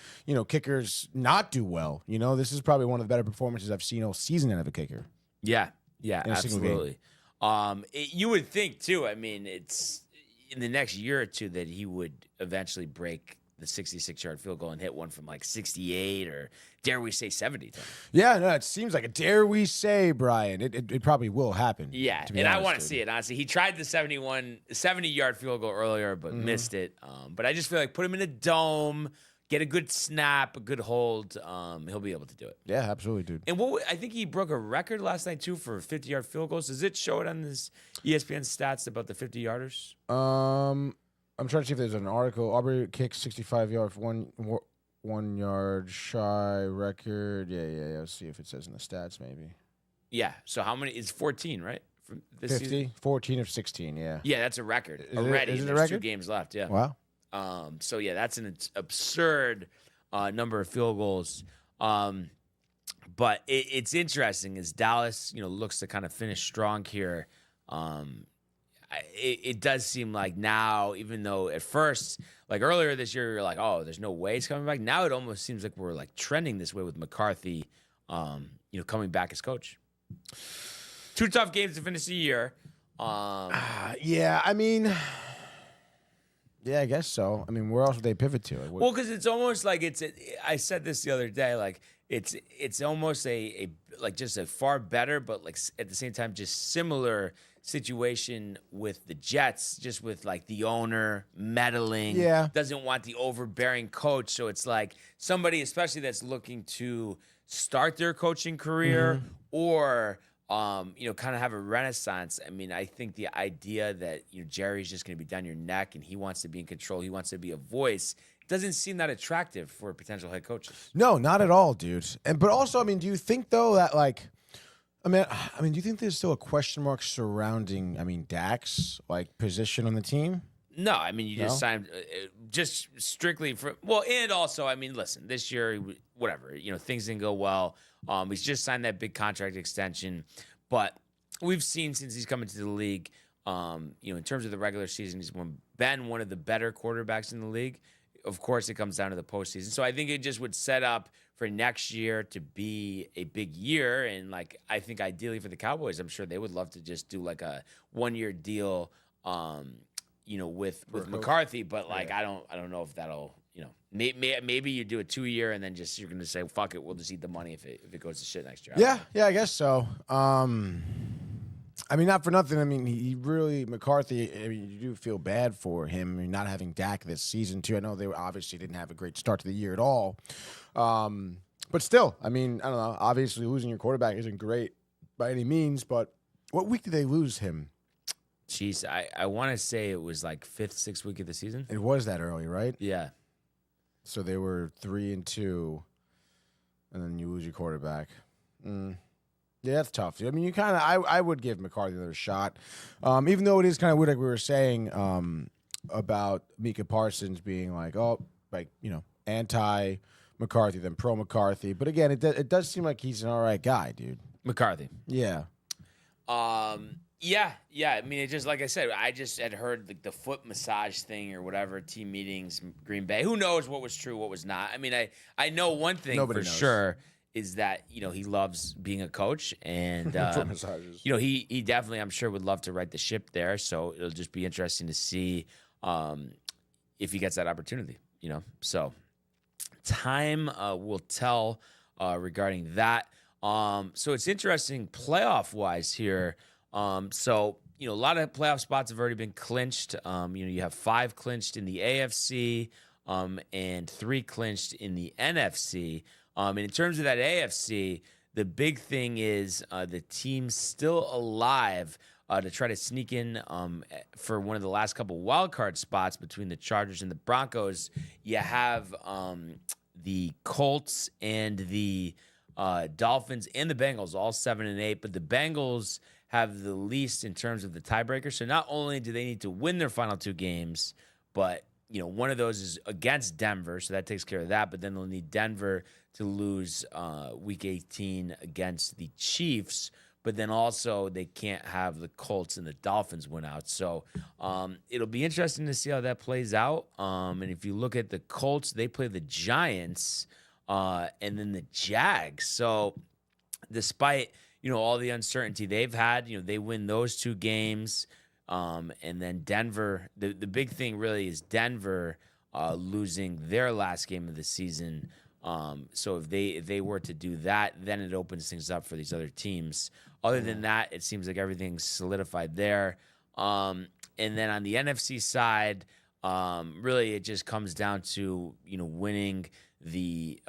kickers not do well. This is probably one of the better performances I've seen all season out of a kicker. Yeah. Yeah, in a single game. absolutely. You would think too. I mean, it's in the next year or two that he would eventually break the 66-yard field goal and hit one from like 68 or dare we say 70 times. Yeah, no, it seems like it. Dare we say, Brian? It probably will happen. Yeah, to be and honest, I want to dude. see it, honestly. He tried the 70-yard field goal earlier, but missed it. But I just feel like put him in a dome, get a good snap, a good hold. He'll be able to do it. Yeah, absolutely, dude. And I think he broke a record last night, too, for 50-yard field goals. Does it show it on this ESPN stats about the 50-yarders? I'm trying to see if there's an article. Aubrey kicks 65-yard for 1 yard shy record. Yeah. Let's see if it says in the stats, maybe. Yeah. So how many? It's 14, right? From this 50, season? 14 of 16, yeah. Yeah, that's a record Is it- already. is it a There's 2 record? games left, yeah. Wow. So, yeah, that's an absurd number of field goals. But it's interesting as Dallas, looks to kind of finish strong here. It does seem like now, even though at first, like earlier this year, you're like, oh, there's no way he's coming back. Now it almost seems like we're like trending this way with McCarthy, coming back as coach. 2 tough games to finish the year. Yeah, I mean, yeah, I guess so. I mean, where else would they pivot to? Like, Well, because it's almost like I said this the other day, like it's almost a just a far better, but like at the same time just similar situation with the Jets, just with like the owner meddling, doesn't want the overbearing coach. So it's like somebody, especially that's looking to start their coaching career or kind of have a renaissance. I mean, I think the idea that Jerry's just going to be down your neck and he wants to be in control, he wants to be a voice, doesn't seem that attractive for potential head coaches. No, not at all, dude. But also, I mean, do you think though that like, I mean, do you think there's still a question mark surrounding, Dak's like position on the team? No, I mean, you just signed just strictly for, and also, I mean, listen, this year, whatever, things didn't go well. He's just signed that big contract extension, but we've seen since he's come into the league, in terms of the regular season, he's been one of the better quarterbacks in the league. Of course, it comes down to the postseason. So I think it just would set up for next year to be a big year. And like, I think ideally for the Cowboys, I'm sure they would love to just do like a 1-year deal, with McCarthy. But like, I don't know if that'll, maybe you do a 2-year and then just you're going to say, fuck it, we'll just eat the money if it goes to shit next year. Yeah, I guess so. I mean, not for nothing. I mean, he really, McCarthy, I mean, you do feel bad for him not having Dak this season, too. I know they obviously didn't have a great start to the year at all. But still, I mean, I don't know. Obviously, losing your quarterback isn't great by any means, but what week did they lose him? Jeez, I want to say it was like 5th, 6th week of the season. It was that early, right? Yeah. So they were 3-2, and then you lose your quarterback. Yeah, that's tough. I mean, you kind of, I would give McCarthy another shot, even though it is kind of weird, like we were saying about Micah Parsons being like, anti McCarthy, then pro McCarthy. But again, it does seem like he's an all right guy, dude. McCarthy. Yeah. Yeah. I mean, it just like I said, I just had heard the foot massage thing or whatever, team meetings, Green Bay. Who knows what was true, what was not? I mean, I know one thing Nobody for knows. Sure is that he loves being a coach, and Foot massages. he definitely, I'm sure, would love to right the ship there. So it'll just be interesting to see if he gets that opportunity. So time will tell regarding that. So it's interesting playoff wise here. So a lot of playoff spots have already been clinched. You have 5 clinched in the AFC, and 3 clinched in the NFC. And in terms of that AFC, the big thing is the team's still alive to try to sneak in for one of the last couple wild card spots between the Chargers and the Broncos. You have the Colts and the Dolphins and the Bengals, all 7-8, but the Bengals have the least in terms of the tiebreaker. So not only do they need to win their final 2 games, but one of those is against Denver, so that takes care of that. But then they'll need Denver to lose Week 18 against the Chiefs. But then also they can't have the Colts and the Dolphins win out. So it'll be interesting to see how that plays out. And if you look at the Colts, they play the Giants and then the Jags. So despite all the uncertainty they've had. They win those 2 games. And then Denver, the big thing really is Denver losing their last game of the season. So if they were to do that, then it opens things up for these other teams. Other than that, it seems like everything's solidified there. And then on the NFC side, really it just comes down to winning the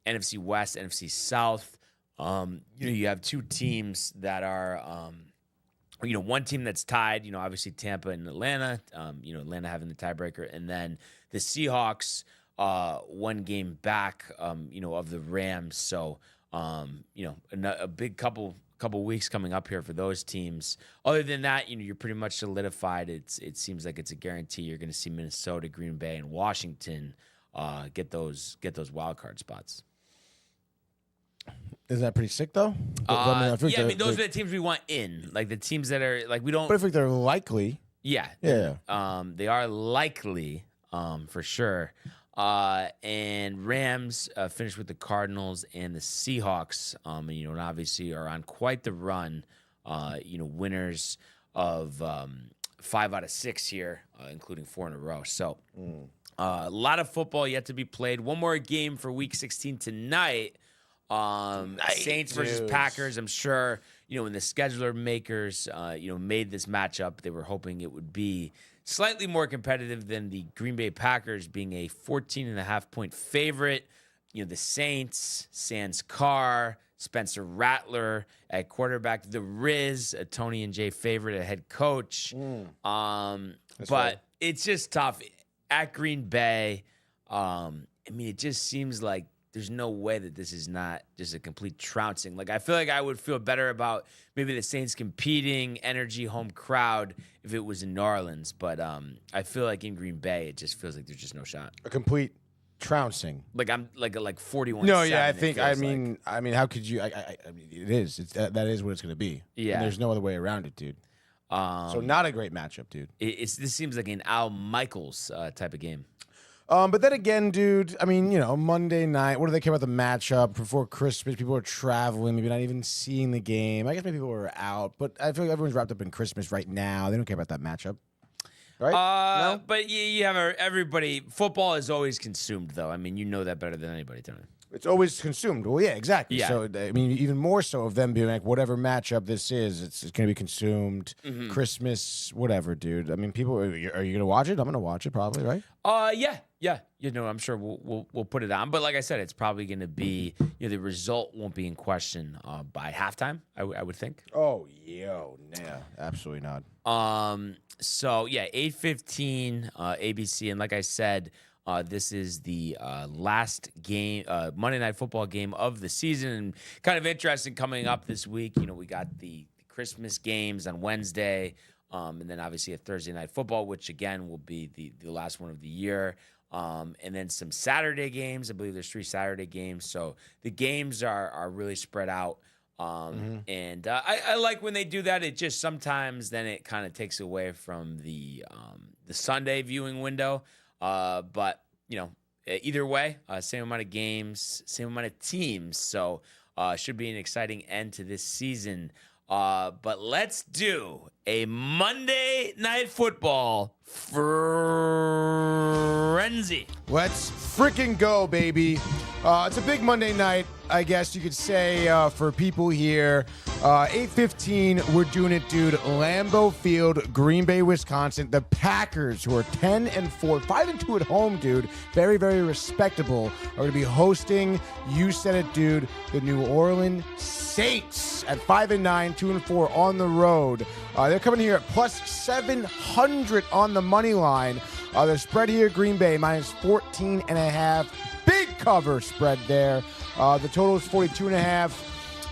NFC West, NFC South. You have 2 teams that are. One team that's tied, obviously Tampa and Atlanta, Atlanta having the tiebreaker. And then the Seahawks, 1 game back, of the Rams. So, a big couple weeks coming up here for those teams. Other than that, you're pretty much solidified. It seems like it's a guarantee. You're going to see Minnesota, Green Bay, and Washington get those wild card spots. Isn't that pretty sick, though? Those are the teams we want in. Like, the teams that are, like, we don't... But I think they're likely. Yeah. They are likely, for sure. And Rams finished with the Cardinals and the Seahawks, and obviously are on quite the run, winners of 5 out of 6 here, including 4 in a row. So, a lot of football yet to be played. One more game for Week 16 tonight. Saints versus Packers. I'm sure, when the scheduler makers, made this matchup, they were hoping it would be slightly more competitive than the Green Bay Packers being a 14.5-point favorite. The Saints, Sans Carr, Spencer Rattler at quarterback, the Riz, a Tony and Jay favorite at head coach. But it's just tough at Green Bay. It just seems like there's no way that this is not just a complete trouncing. Like, I feel like I would feel better about maybe the Saints competing, energy, home crowd if it was in New Orleans. But I feel like in Green Bay, it just feels like there's just no shot. A complete trouncing. Like, I'm like 41. No, yeah, I think. I mean, how could you? I mean, it is. That is what it's going to be. Yeah, and there's no other way around it, dude. So not a great matchup, dude. This seems like an Al Michaels type of game. But then again, dude, I mean, Monday night, what do they care about the matchup before Christmas? People are traveling, maybe not even seeing the game. I guess maybe people are out, but I feel like everyone's wrapped up in Christmas right now. They don't care about that matchup. Right? No? But you have everybody. Football is always consumed, though. I mean, you know that better than anybody, Tony. It's always consumed. Well, yeah, exactly. Yeah. So, I mean, even more so of them being like, whatever matchup this is, it's going to be consumed. Mm-hmm. Christmas, whatever, dude. I mean, people, are you going to watch it? I'm going to watch it probably, right? Yeah. I'm sure we'll put it on. But like I said, it's probably going to be, the result won't be in question by halftime, I would think. Oh, yeah, absolutely not. So, yeah, 8:15 ABC. And like I said, this is the last game, Monday Night Football game of the season. And kind of interesting coming up this week. We got the Christmas games on Wednesday, and then obviously a Thursday Night Football, which again will be the last one of the year. And then some Saturday games. I believe there's 3 Saturday games. So the games are really spread out. And I like when they do that. It just sometimes then it kind of takes away from the Sunday viewing window. But either way, same amount of games, same amount of teams. So should be an exciting end to this season. But let's do a Monday Night Football frenzy. Let's freaking go, baby. It's a big Monday night, I guess you could say, for people here. 8:15, we're doing it, dude. Lambeau Field, Green Bay, Wisconsin. The Packers, who are 10-4, 5-2 at home, dude. Very, very respectable. Are going to be hosting, you said it, dude, the New Orleans Saints at 5-9, 2-4 on the road. They're coming here at plus 700 on the money line. The spread here, Green Bay, minus 14.5. Big cover spread there. The total is 42.5.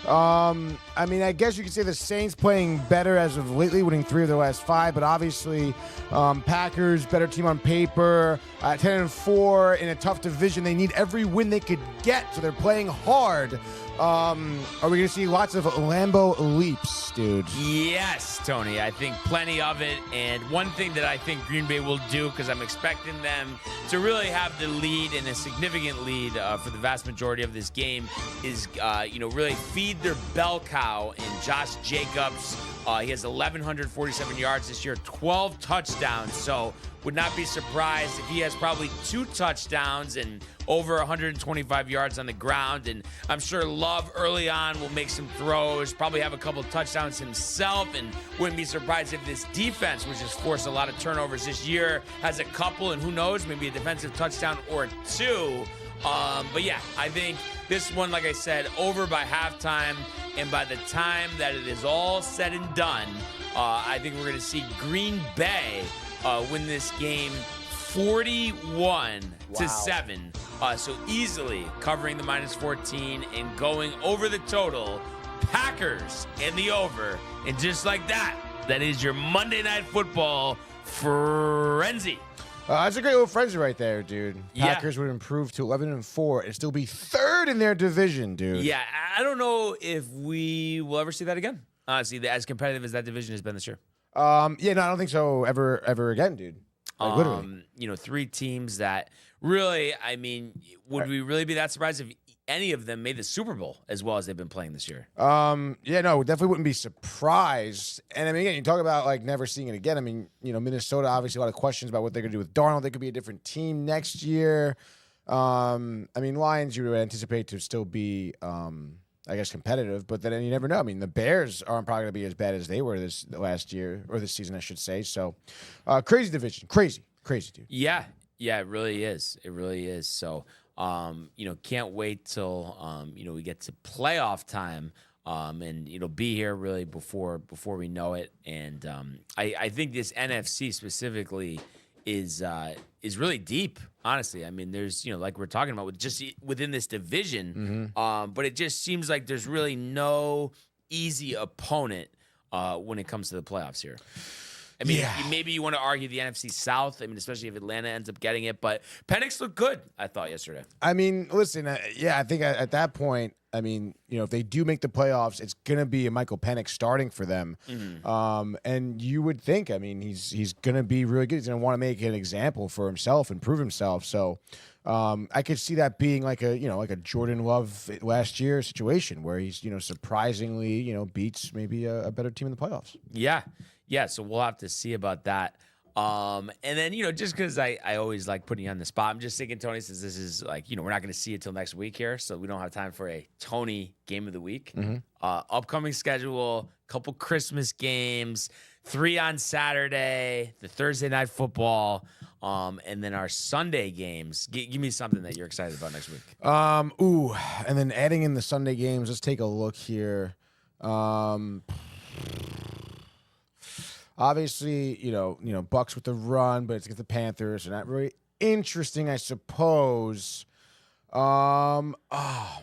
I mean, I guess you could say the Saints playing better as of lately, winning 3 of their last 5, but obviously Packers, better team on paper, 10-4 in a tough division. They need every win they could get, so they're playing hard. Are we going to see lots of Lambeau leaps, dude? Yes, Tony. I think plenty of it. And one thing that I think Green Bay will do, because I'm expecting them to really have the lead and a significant lead for the vast majority of this game, is, really feed their bell cow now. And Josh Jacobs, he has 1,147 yards this year, 12 touchdowns. So would not be surprised if he has probably 2 touchdowns and over 125 yards on the ground. And I'm sure Love early on will make some throws, probably have a couple of touchdowns himself, and wouldn't be surprised if this defense, which has forced a lot of turnovers this year, has a couple, and who knows, maybe a defensive touchdown or 2. But yeah, I think this one, like I said, over by halftime, and by the time that it is all said and done, I think we're going to see Green Bay win this game 41-7. So easily covering the -14 and going over the total. Packers and the over. And just like that, that is your Monday Night Football frenzy. That's a great little frenzy right there, dude. Yeah. Packers would improve to 11-4 and still be 3rd in their division, dude. Yeah, I don't know if we will ever see that again. Honestly, as competitive as that division has been this year. Yeah, no, I don't think so ever again, dude. Like, literally. 3 teams that really, I mean, would we really be that surprised if any of them made the Super Bowl as well as they've been playing this year? Yeah, no, definitely wouldn't be surprised. And I mean, again, you talk about like never seeing it again. I mean, Minnesota, obviously a lot of questions about what they're gonna do with Darnold. They could be a different team next year. I mean, Lions, you would anticipate to still be, I guess, competitive, but then you never know. I mean, the Bears aren't probably gonna be as bad as they were this last year, or this season, I should say. So, crazy division, crazy, dude. Yeah, it really is. It really is. So, can't wait till we get to playoff time, and be here really before we know it. And I think this NFC specifically is really deep. Honestly, I mean, there's like we're talking about with just within this division, but it just seems like there's really no easy opponent when it comes to the playoffs here. I mean, maybe you want to argue the NFC South. I mean, especially if Atlanta ends up getting it. But Penix looked good, I thought, yesterday. I mean, listen, I think at that point, I mean, if they do make the playoffs, it's going to be a Michael Penix starting for them. And you would think, I mean, he's going to be really good. He's going to want to make an example for himself and prove himself. So I could see that being like a Jordan Love last year situation where he's, surprisingly, beats maybe a better team in the playoffs. Yeah, so we'll have to see about that. And then, just because I always like putting you on the spot, I'm just thinking, Tony, since this is like, we're not going to see it till next week here, so we don't have time for a Tony game of the week. Upcoming schedule, couple Christmas games, 3 on Saturday, the Thursday night football, and then our Sunday games. Give me something that you're excited about next week. And then adding in the Sunday games, let's take a look here. Obviously, Bucks with the run, but it's against the Panthers. They're not really interesting, I suppose. Oh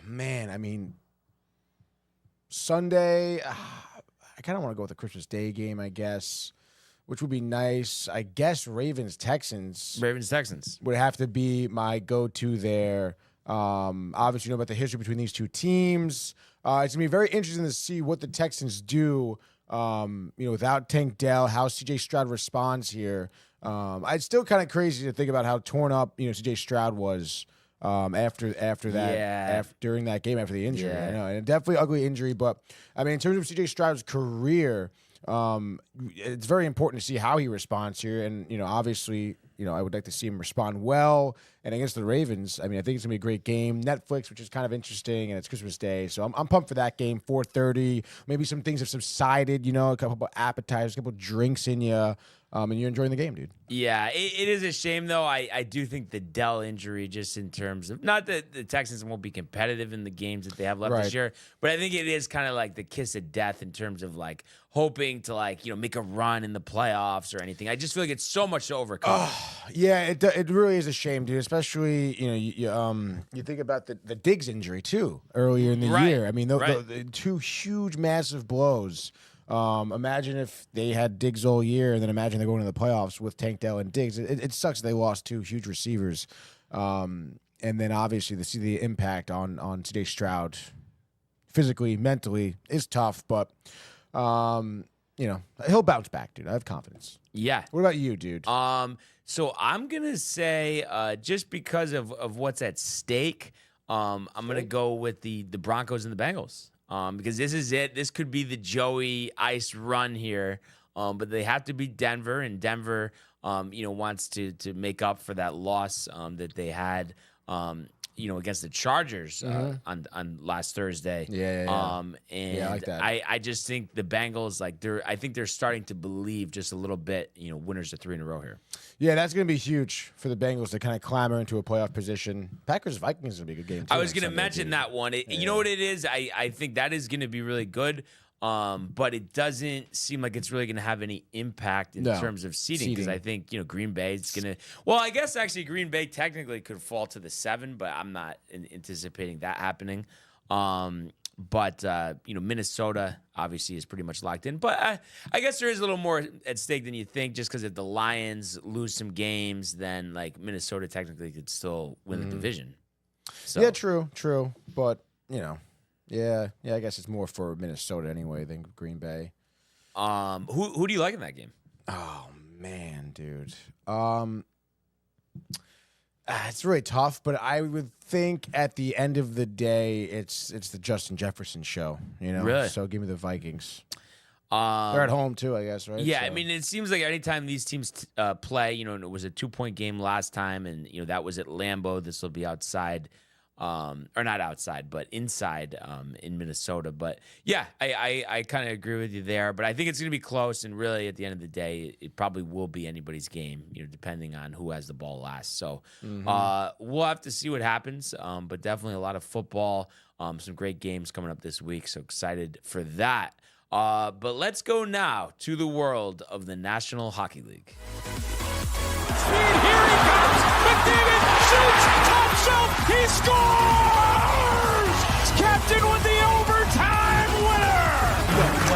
man, I mean, Sunday. I kind of want to go with the Christmas Day game, I guess, which would be nice. I guess Ravens-Texans would have to be my go-to there. Obviously, about the history between these two teams. It's gonna be very interesting to see what the Texans do. Without Tank Dell, how CJ Stroud responds here. It's still kind of crazy to think about how torn up, CJ Stroud was after that, during that game after the injury. I know, and definitely ugly injury, but I mean, in terms of CJ Stroud's career, it's very important to see how he responds here. And, obviously, I would like to see him respond well. And against the Ravens, I mean, I think it's going to be a great game. Netflix, which is kind of interesting, and it's Christmas Day. So I'm pumped for that game, 4:30. Maybe some things have subsided, a couple of appetizers, a couple of drinks in you. And you're enjoying the game, dude. Yeah, it is a shame, though. I do think the Dell injury, just in terms of, not that the Texans won't be competitive in the games that they have left this year, but I think it is kind of like the kiss of death in terms of, like, hoping to, like, make a run in the playoffs or anything. I just feel like it's so much to overcome. Yeah, it really is a shame, dude. Especially, you think about the Diggs injury, too, earlier in the year. I mean, the 2 huge, massive blows. Imagine if they had Diggs all year, and then imagine they're going to the playoffs with Tank Dell and Diggs. It sucks they lost 2 huge receivers. And then obviously to see the impact on CJ Stroud physically, mentally is tough, but he'll bounce back, dude. I have confidence. Yeah. What about you, dude? So I'm gonna say just because of what's at stake, I'm gonna go with the Broncos and the Bengals. because this is it. This could be the Joey Ice run here. But they have to beat Denver, and Denver, wants to make up for that loss that they had, against the Chargers on last Thursday. Yeah. And I like that. I just think the Bengals, I think they're starting to believe just a little bit. Winners of 3 in a row here. Yeah, that's going to be huge for the Bengals to kind of clamber into a playoff position. Packers-Vikings is going to be a good game, too. I was going to mention that one. You know what it is? I think that is going to be really good. But it doesn't seem like it's really going to have any impact in terms of seeding, because I think, Green Bay is going to – well, I guess actually Green Bay technically could fall to the 7, but I'm not anticipating that happening. But Minnesota obviously is pretty much locked in. But I guess there is a little more at stake than you think, just because if the Lions lose some games, then, Minnesota technically could still win the division. So. Yeah, true. But, Yeah, I guess it's more for Minnesota anyway than Green Bay. Who do you like in that game? Oh man, dude. It's really tough, but I would think at the end of the day, it's the Justin Jefferson show. Really? So give me the Vikings. They're at home too, I guess, right? Yeah, so. I mean, it seems like anytime these teams play, and it was a 2-point game last time, and that was at Lambeau. This will be outside. Or not outside, but inside in Minnesota. But yeah, I kind of agree with you there. But I think it's going to be close, and really at the end of the day, it probably will be anybody's game, depending on who has the ball last. So we'll have to see what happens. But definitely a lot of football, some great games coming up this week. So excited for that. But let's go now to the world of the National Hockey League. Here he comes. McDavid shoots. Top shelf. He scores. Captain with the overtime winner.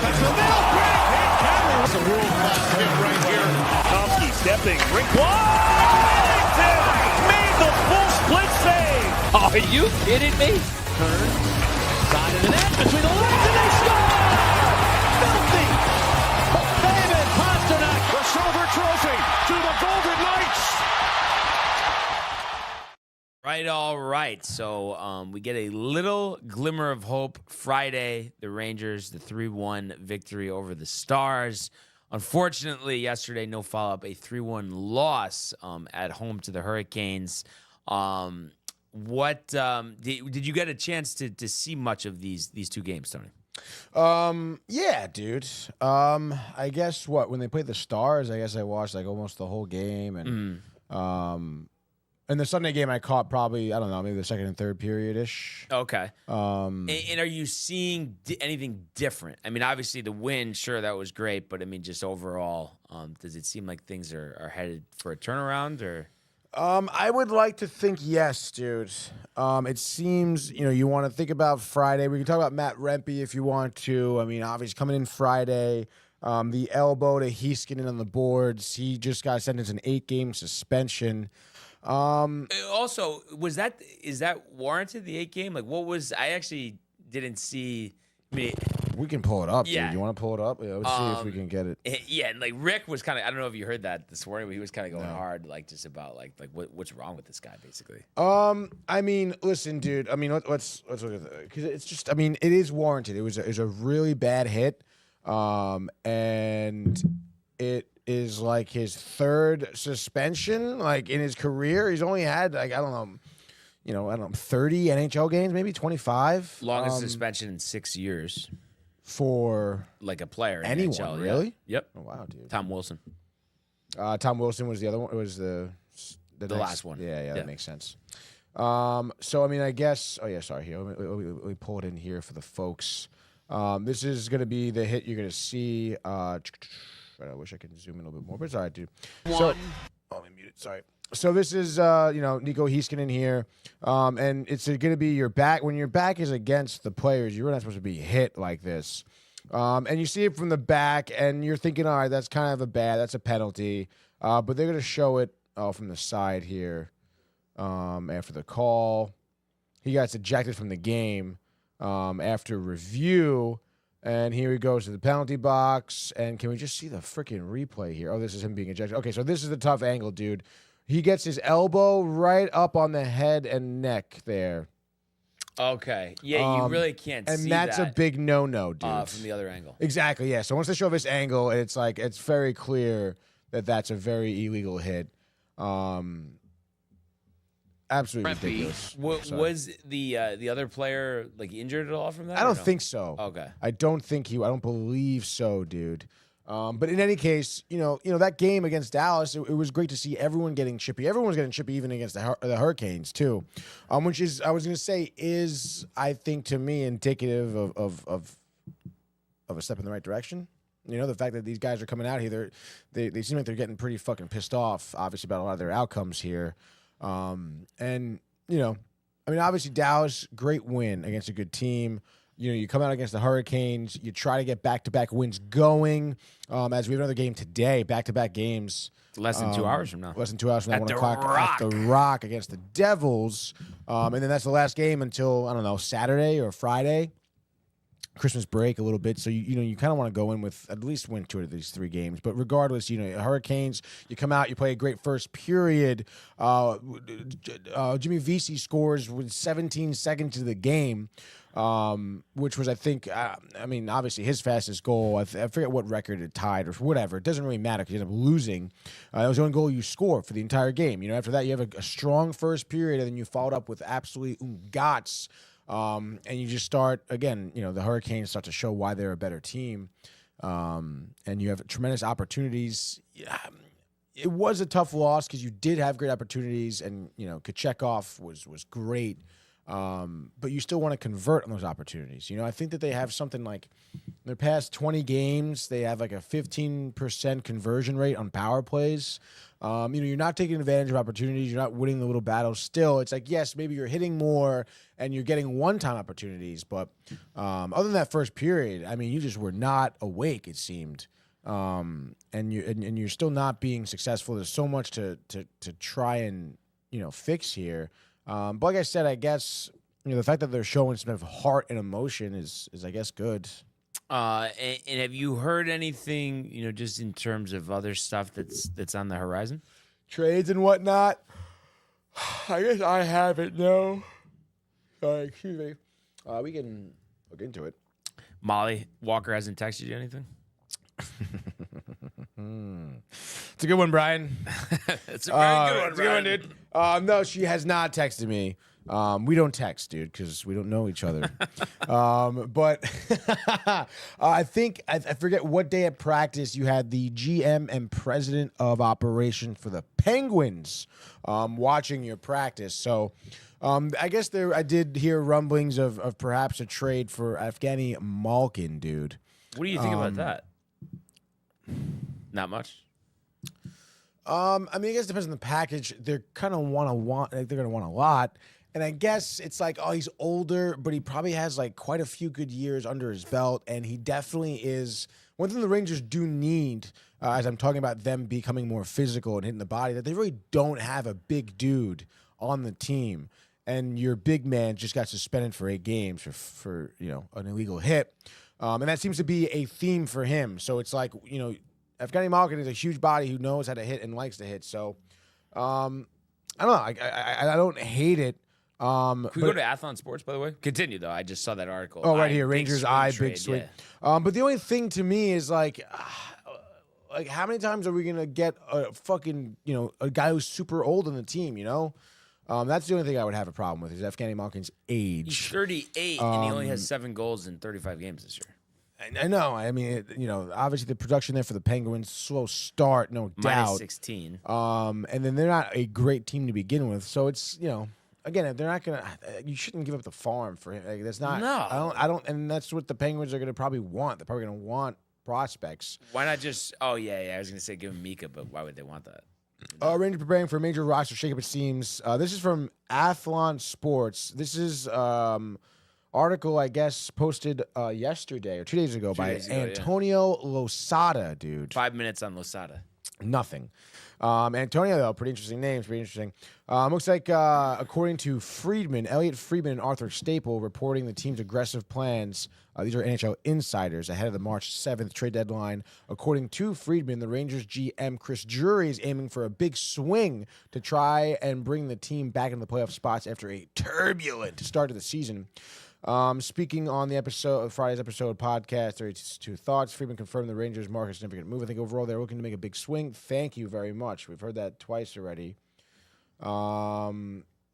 That's the middle. Great hit. That's a world-class hit right here. Tomsky stepping. Rink Washington made the full split save. Are you kidding me? Turn. Side of the net. Between the legs, and they score. Filthy. David Pasternak. The silver trophy to the Golden Knights. All right. So we get a little glimmer of hope Friday. The Rangers, the 3-1 victory over the Stars. Unfortunately, yesterday, no follow-up, a 3-1 loss at home to the Hurricanes. What did you get a chance to see much of these 2 games, Tony? Yeah, dude. I guess when they played the Stars, I guess I watched almost the whole game, and and the Sunday game I caught probably, I don't know, maybe the second and third period-ish. Okay. And are you seeing anything different? I mean, obviously the win, sure, that was great, but I mean, just overall, does it seem like things are headed for a turnaround, or? I would like to think yes, dude. It seems, you want to think about Friday. We can talk about Matt Rempe if you want to. I mean, obviously coming in Friday, the elbow to Heiskanen on the boards. He just got sentenced an 8-game suspension. Also, is that warranted, the 8-game? What was, I actually didn't see. I mean, we can pull it up, yeah. dude. You want to pull it up? Yeah, let's see if we can get it. Yeah, and Rick was kind of, I don't know if you heard that this morning, but he was kind of going hard, just about what's wrong with this guy, basically. I mean, listen, dude. I mean, let's look at that, because it's just, I mean, it is warranted. It was a really bad hit, and it is his 3rd suspension in his career. He's only had 30 NHL games, maybe 25. Longest suspension in 6 years for a player. In anyone, NHL, really? Yeah. Yep. Oh wow, dude. Tom Wilson. Tom Wilson was the other one. It was the last one. Yeah, that makes sense. So I mean, I guess. Oh yeah, sorry. Here, let me pull it in here for the folks. This is going to be the hit you're going to see. I wish I could zoom in a little bit more, but it's all right, dude. So, let me mute it. Sorry. So this is, Nico Heiskanen here, and it's going to be your back. When your back is against the players, you're not supposed to be hit like this. And you see it from the back, and you're thinking, all right, that's kind of that's a penalty. But they're going to show it from the side here after the call. He got ejected from the game after review. And here he goes to the penalty box. And can we just see the freaking replay here? Oh, this is him being ejected. Okay, so this is the tough angle, dude. He gets his elbow right up on the head and neck there. Okay. Yeah, you really can't and see that's that a big no-no, dude. from the other angle. Exactly, yeah. So once they show this angle, it's like it's very clear that that's a very illegal hit. Absolutely ridiculous. Was the other player like injured at all from that? I don't no? think so. Okay. I don't believe so, dude. But in any case, you know that game against Dallas, it was great to see everyone getting chippy. Everyone was getting chippy, even against the Hurricanes too, which is I was going to say is I think to me indicative of a step in the right direction. You know, the fact that these guys are coming out here, they seem like they're getting pretty fucking pissed off, obviously, about a lot of their outcomes here. And you know, I mean, obviously Dallas, great win against a good team. You know, you come out against the Hurricanes, you try to get back-to-back wins going. As we have another game today, back-to-back games. Less than 2 hours from now. Less than 2 hours from now, At 1 the o'clock Rock. at the Rock against the Devils. And then that's the last game until, I don't know, Saturday or Friday. Christmas break a little bit. So, you kind of want to go in with at least win 2 of these 3 games. But regardless, Hurricanes, you come out, you play a great first period. Jimmy Vesey scores with 17 seconds to the game. Which was, I think, obviously his fastest goal. I forget what record it tied or whatever. It doesn't really matter because you end up losing. It was the only goal you score for the entire game. After that, you have a strong first period, and then you followed up with absolutely guts. And you just start, again, the Hurricanes start to show why they're a better team. And you have tremendous opportunities. It was a tough loss because you did have great opportunities, and, Kochekov was great. But you still want to convert on those opportunities. I think that they have something like their past 20 games, they have like a 15% conversion rate on power plays. You're not taking advantage of opportunities. You're not winning the little battles. Still, it's like, yes, maybe you're hitting more and you're getting one-time opportunities. But other than that first period, you just were not awake, it seemed. And you're still not being successful. There's so much to try and, fix here. But like I said, I guess the fact that they're showing some of heart and emotion is I guess good. And have you heard anything, just in terms of other stuff that's on the horizon? Trades and whatnot. I guess I haven't. No. Sorry, excuse me. We can look into it. Molly Walker hasn't texted you anything? It's a good one, Brian. It's a very good one, it's a good one, dude. No, she has not texted me. We don't text, dude, because we don't know each other. But I think I forget what day at practice you had the GM and president of operations for the Penguins watching your practice. So I guess I did hear rumblings of perhaps a trade for Evgeny Malkin, dude. What do you think about that? Not much. I guess it depends on the package. They're kind of they're gonna want a lot. And I guess it's like, oh, he's older, but he probably has like quite a few good years under his belt, and he definitely is. One thing the Rangers do need, as I'm talking about them becoming more physical and hitting the body, that they really don't have a big dude on the team. And your big man just got suspended for 8 games for an illegal hit, and that seems to be a theme for him. So it's like Evgeny Malkin is a huge body who knows how to hit and likes to hit. So I don't know. I don't hate it. Can we go to Athlon Sports, by the way? Continue, though. I just saw that article. Oh, right here. Rangers big swing. Yeah. But the only thing to me is like how many times are we going to get a fucking, a guy who's super old on the team, That's the only thing I would have a problem with is Evgeny Malkin's age. He's 38, and he only has 7 goals in 35 games this year. I know. Obviously the production there for the Penguins, slow start, no doubt. -16. And then they're not a great team to begin with. So it's, again, they're not going to, you shouldn't give up the farm for him. Like, that's not, No. I don't, and that's what the Penguins are going to probably want. They're probably going to want prospects. Why not just, I was going to say give him Mika, but why would they want that? Rangers preparing for a major roster shakeup, it seems. This is from Athlon Sports. This is article, I guess, posted yesterday or 2 days ago by Antonio Losada, dude. 5 minutes on Losada. Nothing. Antonio, though, pretty interesting names, pretty interesting. Looks like, according to Elliot Friedman and Arthur Staple, reporting the team's aggressive plans. These are NHL insiders ahead of the March 7th trade deadline. According to Friedman, the Rangers GM Chris Drury is aiming for a big swing to try and bring the team back into the playoff spots after a turbulent start to the season. Speaking on the episode, Friday's episode podcast, 32 Thoughts, Friedman confirmed the Rangers mark a significant move. I think overall they're looking to make a big swing. Thank you very much. We've heard that twice already.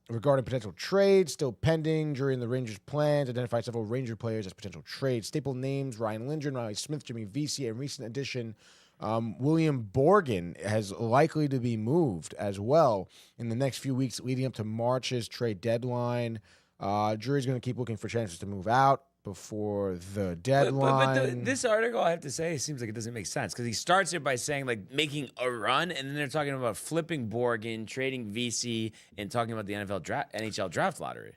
Regarding potential trades, still pending. During the Rangers' plans, identified several Ranger players as potential trades. Staple names: Ryan Lindgren, Riley Smith, Jimmy Vesey, and recent addition William Borgen has likely to be moved as well in the next few weeks leading up to March's trade deadline. Drury's going to keep looking for chances to move out before the deadline. But this article, I have to say, seems like it doesn't make sense because he starts it by saying like making a run, and then they're talking about flipping Borgen, trading VC, and talking about the NHL draft lottery.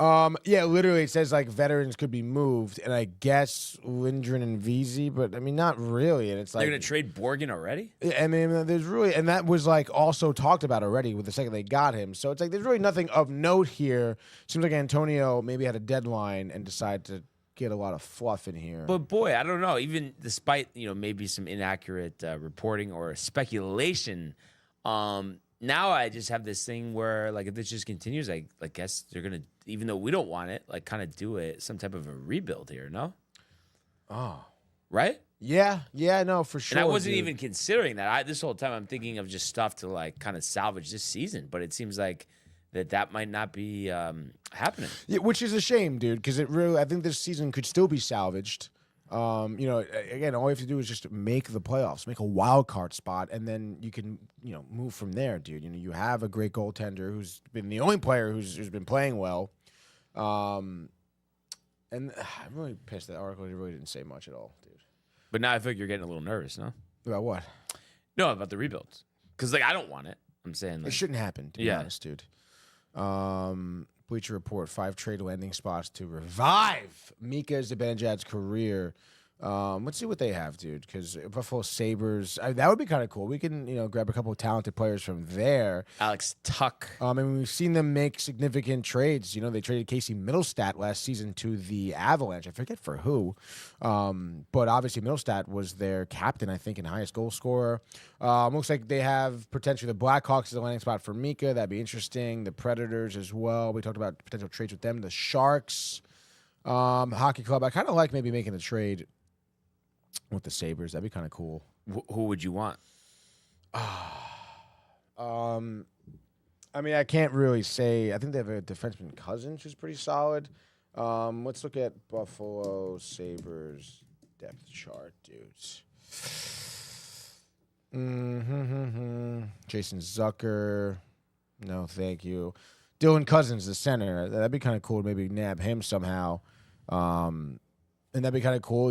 Yeah, literally it says like veterans could be moved, and I guess Lindgren and VZ, but I mean not really. And it's like they're going to trade Borgen already. I mean, there's really, and that was like also talked about already with the second they got him. So it's like there's really nothing of note here. Seems like Antonio maybe had a deadline and decided to get a lot of fluff in here. But boy, I don't know. Even despite maybe some inaccurate reporting or speculation, now I just have this thing where like if this just continues, I guess they're gonna, even though we don't want it, like kind of do it some type of a rebuild here. No. Oh. Right. Yeah, no, for sure. And I wasn't even considering that. This whole time I'm thinking of just stuff to like kind of salvage this season, but it seems like that might not be happening. Yeah, which is a shame, dude, because I think this season could still be salvaged. Again, all you have to do is just make the playoffs, make a wild card spot, and then you can, move from there, dude. You have a great goaltender who's been the only player who's been playing well. And I'm really pissed that article really didn't say much at all, dude. But now I feel like you're getting a little nervous, no? About what? No, about the rebuilds. Because I don't want it. I'm saying it shouldn't happen, to be honest, dude. Bleacher Report, 5 trade landing spots to revive Mika Zibanejad's career. Let's see what they have, dude, because Buffalo Sabres, that would be kind of cool. We can, grab a couple of talented players from there. Alex Tuck. And we've seen them make significant trades. They traded Casey Middlestat last season to the Avalanche. I forget for who. But obviously Middlestat was their captain, I think, and highest goal scorer. Looks like they have potentially the Blackhawks as a landing spot for Mika. That'd be interesting. The Predators as well. We talked about potential trades with them. The Sharks. Hockey Club. I kind of like maybe making the trade with the Sabres. That'd be kind of cool. Who would you want? I mean, I can't really say. I think they have a defenseman, Cousins, who's pretty solid. Let's look at Buffalo Sabres depth chart, dudes. Jason Zucker. No, thank you. Dylan Cousins, the center. That'd be kind of cool to maybe nab him somehow. And that'd be kind of cool,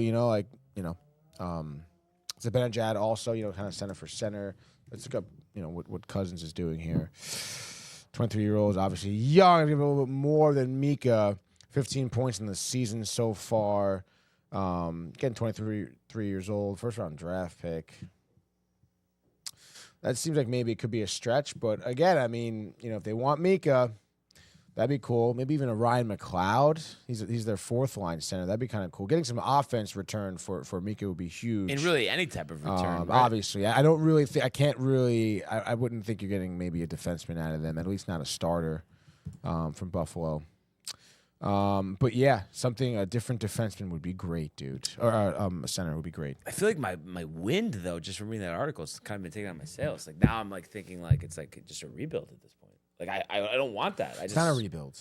Zibanejad also, kind of center for center. Let's look up, what Cousins is doing here. 23-year-old, obviously young, a little bit more than Mika. 15 points in the season so far. Getting 23 years old, first round draft pick. That seems like maybe it could be a stretch, but again, I mean, if they want Mika, that'd be cool. Maybe even a Ryan McLeod. He's their fourth line center. That'd be kind of cool. Getting some offense return for Mika would be huge. And really any type of return. Right? Obviously. I don't really think, I wouldn't think you're getting maybe a defenseman out of them, at least not a starter from Buffalo. But yeah, a different defenseman would be great, dude. Or a center would be great. I feel like my wind, though, just from reading that article, has kind of been taking on my sails. Like now I'm like thinking like it's like just a rebuild at this point. Like I don't want that. It's not a rebuild.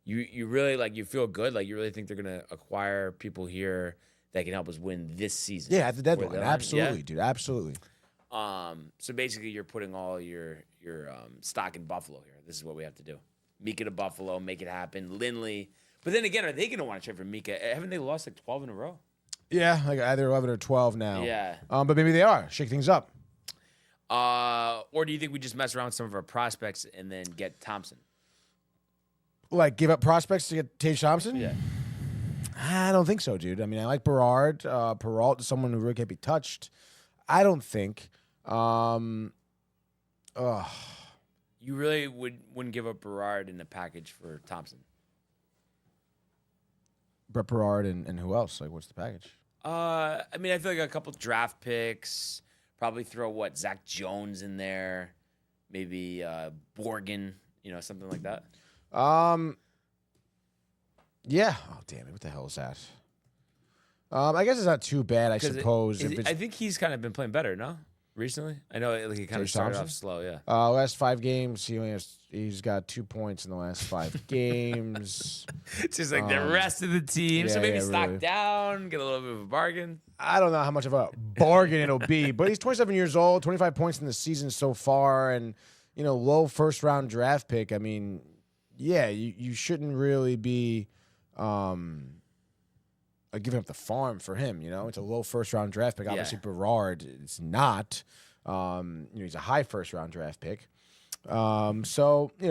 You really you feel good. Like you really think they're gonna acquire people here that can help us win this season. Yeah, at the deadline. Absolutely, dude. Absolutely. So basically, you're putting all your stock in Buffalo here. This is what we have to do. Mika to Buffalo, make it happen. Lindley. But then again, are they gonna want to trade for Mika? Haven't they lost like 12 in a row? Yeah, like either 11 or 12 now. Yeah. But maybe they are. Shake things up. Or do you think we just mess around with some of our prospects and then get Thompson? Like give up prospects to get Tage Thompson? Yeah. I don't think so, dude. I mean, I like Berard. Peralt is someone who really can't be touched. I don't think. You really wouldn't give up Berard in the package for Thompson. Brett Berard and who else? Like, what's the package? I mean, I feel like a couple draft picks. Probably throw Zach Jones in there, maybe Borgen, something like that. Yeah. Oh, damn it! What the hell is that? I guess it's not too bad. I suppose. I think he's kind of been playing better, no? Recently, I know he kind of started off slow. Yeah. Last 5 games, he's got 2 points in the last 5 games. It's just like the rest of the team. Yeah, So maybe stock really. down, get a little bit of a bargain. I don't know how much of a bargain it'll be, but he's 27 years old, 25 points in the season so far, and low first round draft pick. I mean, yeah, you shouldn't really be giving up the farm for him. It's a low first round draft pick. Obviously, Berard, it's not. He's a high first round draft pick. So I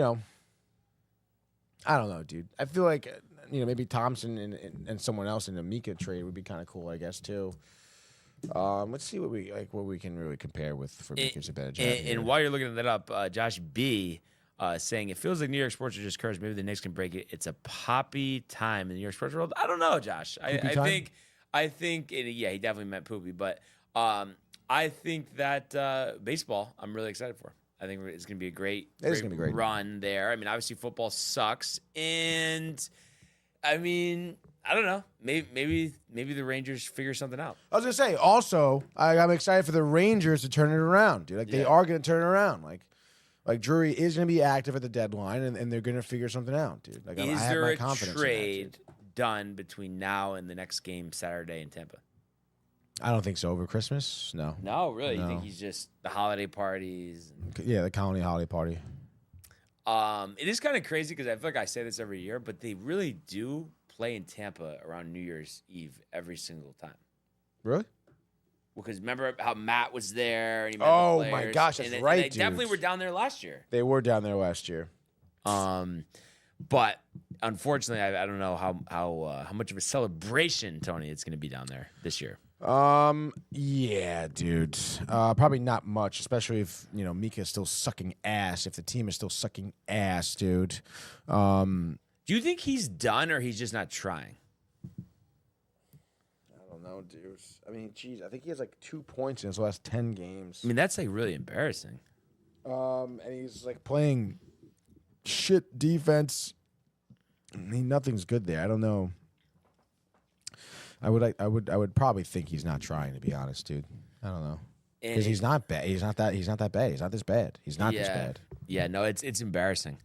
don't know, dude. I feel like maybe Thompson and someone else in the Mika trade would be kind of cool, I guess, too. Let's see what we can really compare with for Mika's advantage. And while you're looking that up, Josh B. Saying it feels like New York sports are just cursed. Maybe the Knicks can break it. It's a poppy time in the New York sports world. I don't know, Josh. I think he definitely meant poopy, but I think that baseball, I'm really excited for. I think it's going to be a great run there. I mean, obviously football sucks, and I mean, I don't know. Maybe the Rangers figure something out. I was gonna say also, I'm excited for the Rangers to turn it around, dude. They are going to turn it around. Like Drury is going to be active at the deadline, and they're going to figure something out, dude. Like, is I have there my a confidence trade in that, dude. done between now and the next game Saturday in Tampa? I don't think so. Over Christmas, no. No, really. No. You think he's just the holiday parties? Yeah, the colony holiday party. It is kind of crazy because I feel like I say this every year, but they really do play in Tampa around New Year's Eve every single time. Really? Because remember how Matt was there and he met the Oh players, my gosh, that's and right, they definitely were down there last year. They were down there last year. But unfortunately, I don't know how much of a celebration, Tony, it's going to be down there this year. Yeah, dude. Probably not much, especially if Mika is still sucking ass. If the team is still sucking ass, dude. Do you think he's done or he's just not trying? I don't know, dude. I mean, geez, I think he has like 2 points in his last 10 games. I mean, that's like really embarrassing. And he's like playing shit defense. Nothing's good there. I don't know. I would probably think he's not trying, to be honest, dude. I don't know. Because he's not bad. He's not that bad. He's not this bad. He's not this bad. Yeah, no, it's embarrassing.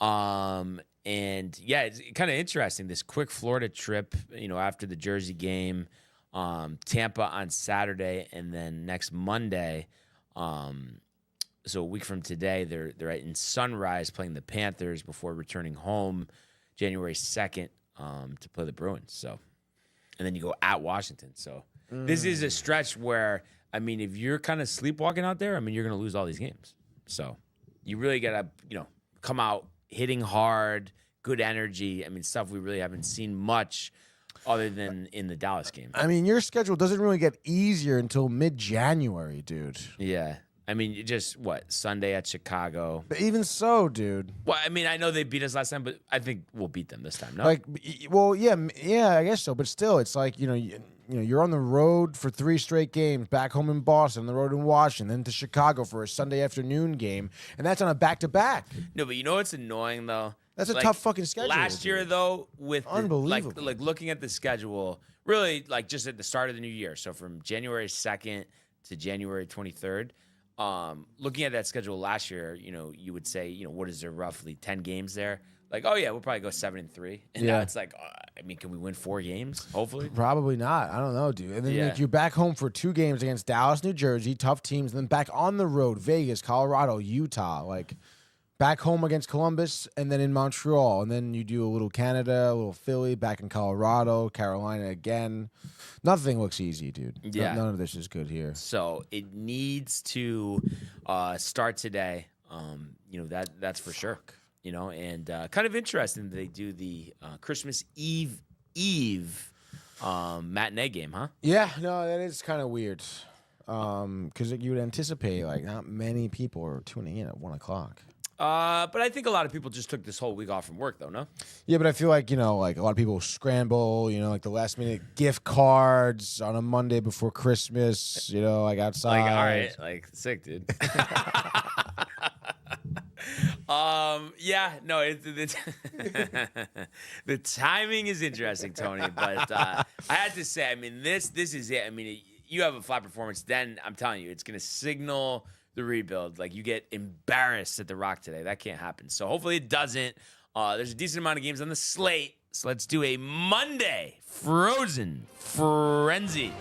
And yeah, it's kind of interesting. This quick Florida trip, after the Jersey game, Tampa on Saturday, and then next Monday, so a week from today, they're in Sunrise playing the Panthers before returning home January 2nd to play the Bruins. So, and then you go at Washington. So this is a stretch where, I mean, if you're kind of sleepwalking out there, I mean, you're going to lose all these games. So you really got to, come out hitting hard, good energy. I mean, stuff we really haven't seen much other than in the Dallas game. I mean, your schedule doesn't really get easier until mid-January, dude. Yeah. I mean, Sunday at Chicago. But even so, dude. Well, I mean, I know they beat us last time, but I think we'll beat them this time, no? Yeah, I guess so. But still, it's like, you're on the road for 3 straight games, back home in Boston, on the road in Washington, then to Chicago for a Sunday afternoon game, and that's on a back-to-back. No, but you know what's annoying, though? That's a tough fucking schedule. Last year, though, with unbelievable. like looking at the schedule, really, like just at the start of the new year, so from January 2nd to January 23rd, looking at that schedule last year, you would say, what is there, roughly 10 games there? Like, oh yeah, we'll probably go 7-3. And now it's like, I mean, can we win 4 games? Hopefully, probably not. I don't know, dude. And then you're back home for 2 games against Dallas, New Jersey, tough teams, and then back on the road, Vegas, Colorado, Utah, like back home against Columbus, and then in Montreal, and then you do a little Canada, a little Philly, back in Colorado, Carolina again. Nothing looks easy, dude. Yeah, none of this is good here. So it needs to start today. That's for sure. And kind of interesting that they do the Christmas Eve matinee game, huh? Yeah, no, that is kind of weird. Because you would anticipate like not many people are tuning in at 1 o'clock. But I think a lot of people just took this whole week off from work, though, no? Yeah, but I feel like, like a lot of people scramble, like the last minute gift cards on a Monday before Christmas, like outside. Like, all right, like sick, dude. Yeah, no, the timing is interesting, Tony. But I had to say, I mean, this is it. I mean, you have a flat performance, then I'm telling you, it's going to signal the rebuild. Like, you get embarrassed at the Rock today. That can't happen. So hopefully it doesn't. There's a decent amount of games on the slate. So let's do a Monday Frozen Frenzy.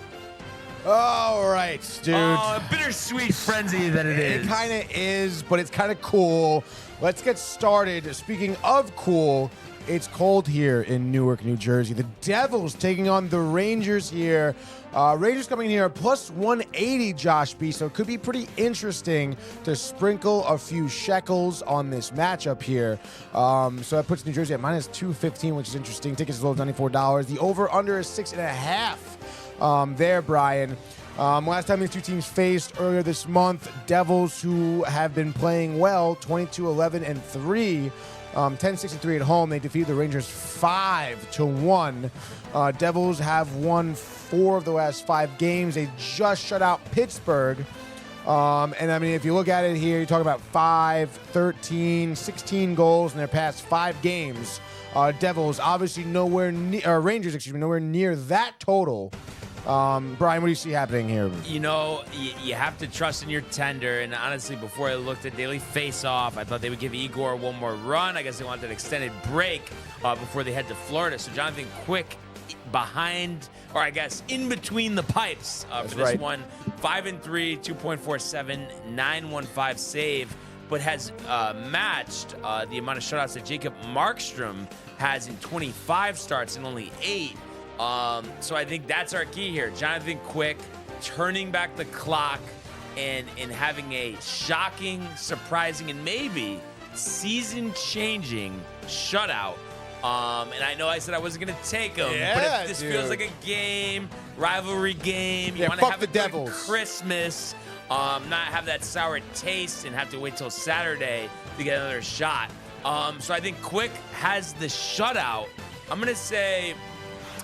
All right, dude. Oh, a bittersweet frenzy that it is. It kind of is, but it's kind of cool. Let's get started. Speaking of cool, it's cold here in Newark, New Jersey. The Devils taking on the Rangers here. Rangers coming in here plus 180, Josh B. So it could be pretty interesting to sprinkle a few shekels on this matchup here. So that puts New Jersey at minus 215, which is interesting. Tickets as low as $94. The over-under is 6.5 there, Brian. Last time these two teams faced earlier this month, Devils, who have been playing well, 22-11-3. 10-6-3 at home. They defeated the Rangers 5-1. Devils have won 4 of the last 5 games. They just shut out Pittsburgh. And I mean, if you look at it here, you talk about 5, 13, 16 goals in their past 5 games. Devils obviously Rangers, nowhere near that total. Brian, what do you see happening here? You have to trust in your tender. And honestly, before I looked at Daily Face-Off, I thought they would give Igor one more run. I guess they wanted an extended break before they head to Florida. So Jonathan Quick behind, or I guess in between the pipes for this one. 5-3, 2.47, 915 save, but has matched the amount of shutouts that Jacob Markstrom has in 25 starts and only 8. So I think that's our key here. Jonathan Quick turning back the clock and having a shocking, surprising, and maybe season-changing shutout. And I know I said I wasn't going to take him, but if this feels like a game, rivalry game, you want to have a good Christmas, not have that sour taste and have to wait till Saturday to get another shot. So I think Quick has the shutout. I'm going to say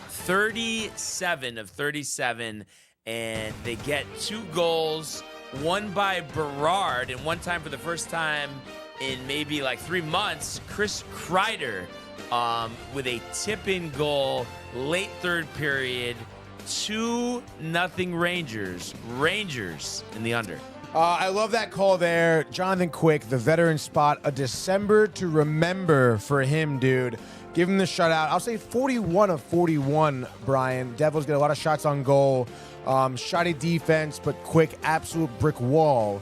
37 of 37, and they get 2 goals, one by Berard, and one time for the first time in maybe like 3 months, Chris Kreider with a tip-in goal, late third period, 2-0 Rangers. Rangers in the under. I love that call there. Jonathan Quick, the veteran spot, a December to remember for him, dude. Give him the shutout. I'll say 41 of 41, Brian. Devils get a lot of shots on goal. Shoddy defense, but Quick, absolute brick wall.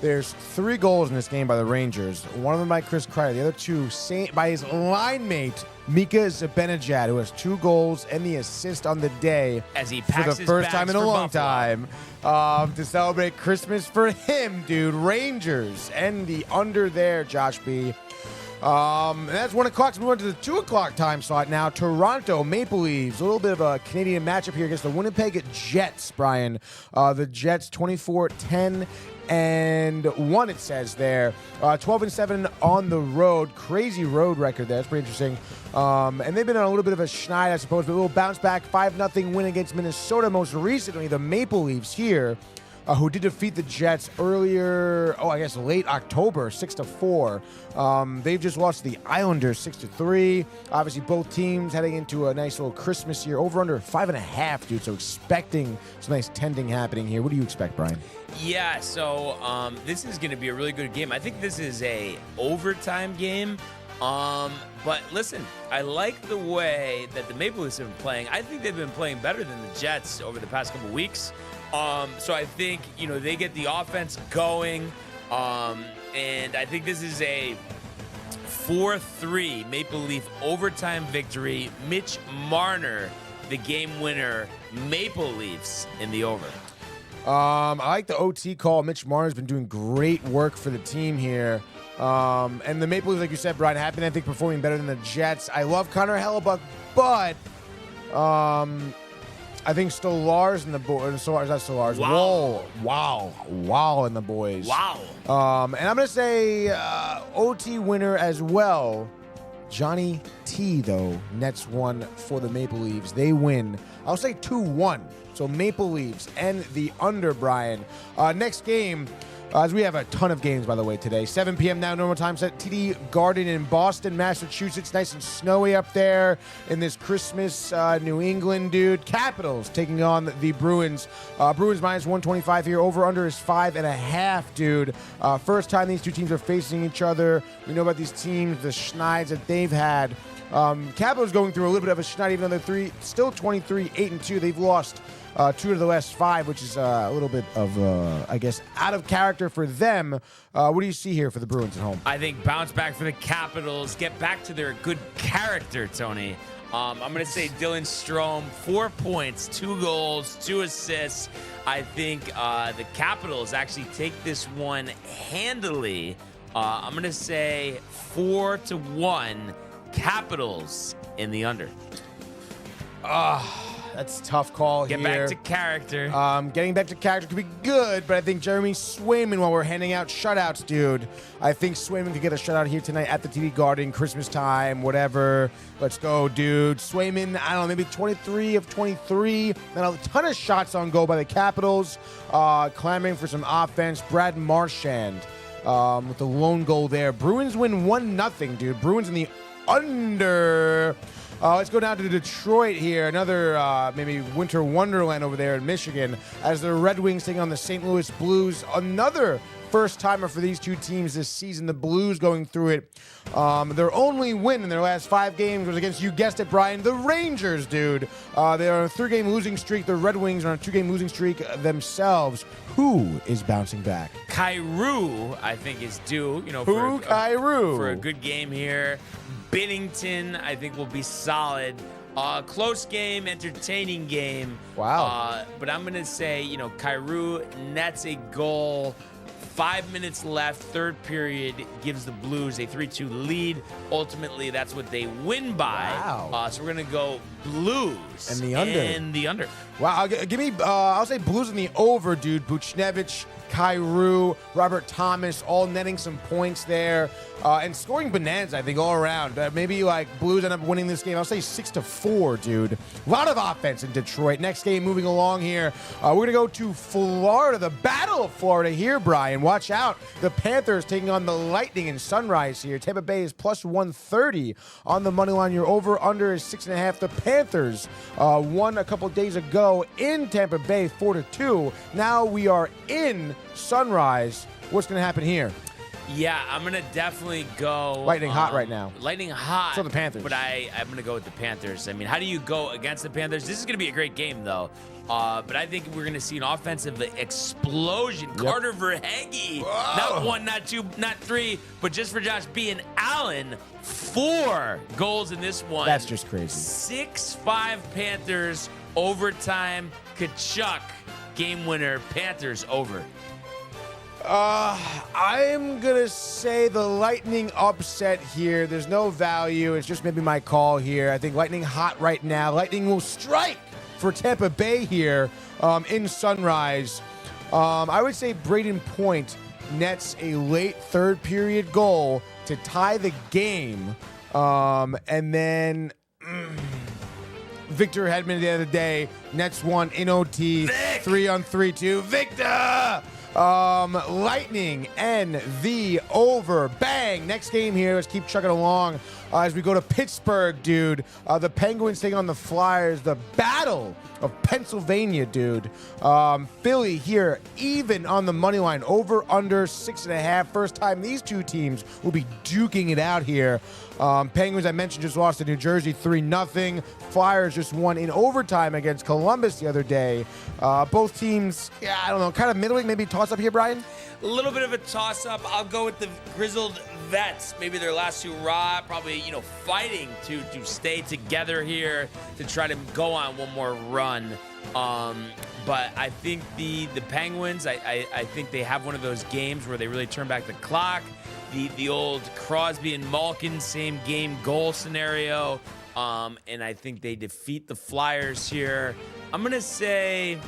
There's 3 goals in this game by the Rangers. One of them by Chris Kreider. The other 2 by his line mate, Mika Zibanejad, who has 2 goals and the assist on the day as he packs for the first time in a long time to celebrate Christmas for him, dude. Rangers and the under there, Josh B. And that's 1 o'clock. So we went to the 2 o'clock time slot now. Toronto Maple Leafs, a little bit of a Canadian matchup here against the Winnipeg Jets, Brian. The Jets 24-10-1, it says there. 12-7 on the road. Crazy road record there. That's pretty interesting. And they've been on a little bit of a schneid, I suppose, but a little bounce back 5-0 win against Minnesota most recently. The Maple Leafs here, who did defeat the Jets earlier, late October, 6-4. They've just lost to the Islanders 6-3. Obviously, both teams heading into a nice little Christmas year. Over under 5.5, dude. So expecting some nice tending happening here. What do you expect, Brian? Yeah, so this is going to be a really good game. I think this is a overtime game. But listen, I like the way that the Maple Leafs have been playing. I think they've been playing better than the Jets over the past couple weeks. So I think, they get the offense going. And I think this is a 4-3 Maple Leaf overtime victory. Mitch Marner, the game winner. Maple Leafs in the over. I like the OT call. Mitch Marner's been doing great work for the team here. And the Maple Leafs, like you said, Brian, have been, I think, performing better than the Jets. I love Connor Hellebuck, but I think Stolarz and the boys. Stolarz, not Stolarz. Wow. Whoa. Wow. And the boys. Wow. And I'm going to say OT winner as well. Johnny T, though. Nets won for the Maple Leafs. They win. I'll say 2-1. So Maple Leafs and the under, Brian. Next game, as we have a ton of games, by the way, today. 7 p.m. now, normal time set. TD Garden in Boston, Massachusetts. Nice and snowy up there in this Christmas New England, dude. Capitals taking on the Bruins. Bruins minus 125 here. Over-under is 5.5, dude. First time these two teams are facing each other. We know about these teams, the schneids that they've had. Capitals going through a little bit of a schneid, even though they're still 23-8-2. They've lost 2 of the last 5, which is a little bit of, I guess, out of character for them. What do you see here for the Bruins at home? I think bounce back for the Capitals, get back to their good character, Tony. I'm going to say Dylan Strome, 4 points, 2 goals, 2 assists. I think the Capitals actually take this one handily. I'm going to say 4-1 Capitals in the under. That's a tough call Get here. back to character. Getting back to character could be good, but I think Jeremy Swayman, while we're handing out shutouts, dude, I think Swayman could get a shutout here tonight at the TD Garden, Christmas time, whatever. Let's go, dude. Swayman, I don't know, maybe 23 of 23. Then a ton of shots on goal by the Capitals, clamoring for some offense. Brad Marchand with the lone goal there. Bruins win 1-0, dude. Bruins in the under. Let's go down to Detroit here. Another maybe winter wonderland over there in Michigan as the Red Wings taking on the St. Louis Blues. Another first-timer for these two teams this season. The Blues going through it. Their only win in their last 5 games was against, you guessed it, Brian, the Rangers, dude. They're on a 3-game losing streak. The Red Wings are on a 2-game losing streak themselves. Who is bouncing back? Kyrou, I think, is due. Kyrou? For a good game here. Binnington, I think, will be solid. Close game, entertaining game. Wow. But I'm going to say, Kyrou nets a goal. 5 minutes left, third period, gives the Blues a 3-2 lead. Ultimately, that's what they win by. Wow. So we're going to go Blues. And the under. And the under. Wow. I'll say Blues in the over, dude. Buchnevich, Kyrou, Robert Thomas, all netting some points there. And scoring bonanza, I think, all around. Maybe Blues end up winning this game. I'll say 6-4, dude. A lot of offense in Detroit. Next game, moving along here. We're going to go to Florida, the Battle of Florida here, Brian. Watch out. The Panthers taking on the Lightning in Sunrise here. Tampa Bay is plus 130 on the money line. Your over-under is 6.5. The Panthers won a couple days ago in Tampa Bay, 4-2. Now we are in Sunrise. What's going to happen here? Yeah, I'm going to definitely go. Lightning hot right now. Lightning hot. So the Panthers. But I'm going to go with the Panthers. I mean, how do you go against the Panthers? This is going to be a great game, though. But I think we're going to see an offensive explosion. Yep. Carter Verhaeghe. Not 1, not 2, not 3, but just for Josh B. and Allen, 4 goals in this one. That's just crazy. 6-5 Panthers. Overtime. Kachuk. Game winner. Panthers over. I'm going to say the Lightning upset here. There's no value. It's just maybe my call here. I think Lightning hot right now. Lightning will strike for Tampa Bay here in Sunrise. I would say Braden Point nets a late third period goal to tie the game. And then Victor Hedman at the end of the day nets one in OT. 3-on-3-2. Victor! Lightning and the over. Bang! Next game here. Let's keep chugging along as we go to Pittsburgh, dude. The Penguins taking on the Flyers. The Battle of Pennsylvania, dude. Philly here, even on the money line. Over, under 6.5. First time these two teams will be duking it out here. Penguins, I mentioned, just lost to New Jersey 3-0. Flyers just won in overtime against Columbus the other day. Both teams, I don't know, kind of middling, maybe toss-up here, Brian? A little bit of a toss-up. I'll go with the grizzled vets. Maybe their last hurrah, probably, fighting to stay together here to try to go on one more run. But I think the Penguins, I think they have one of those games where they really turn back the clock. The old Crosby and Malkin same game goal scenario. And I think they defeat the Flyers here. I'm going to say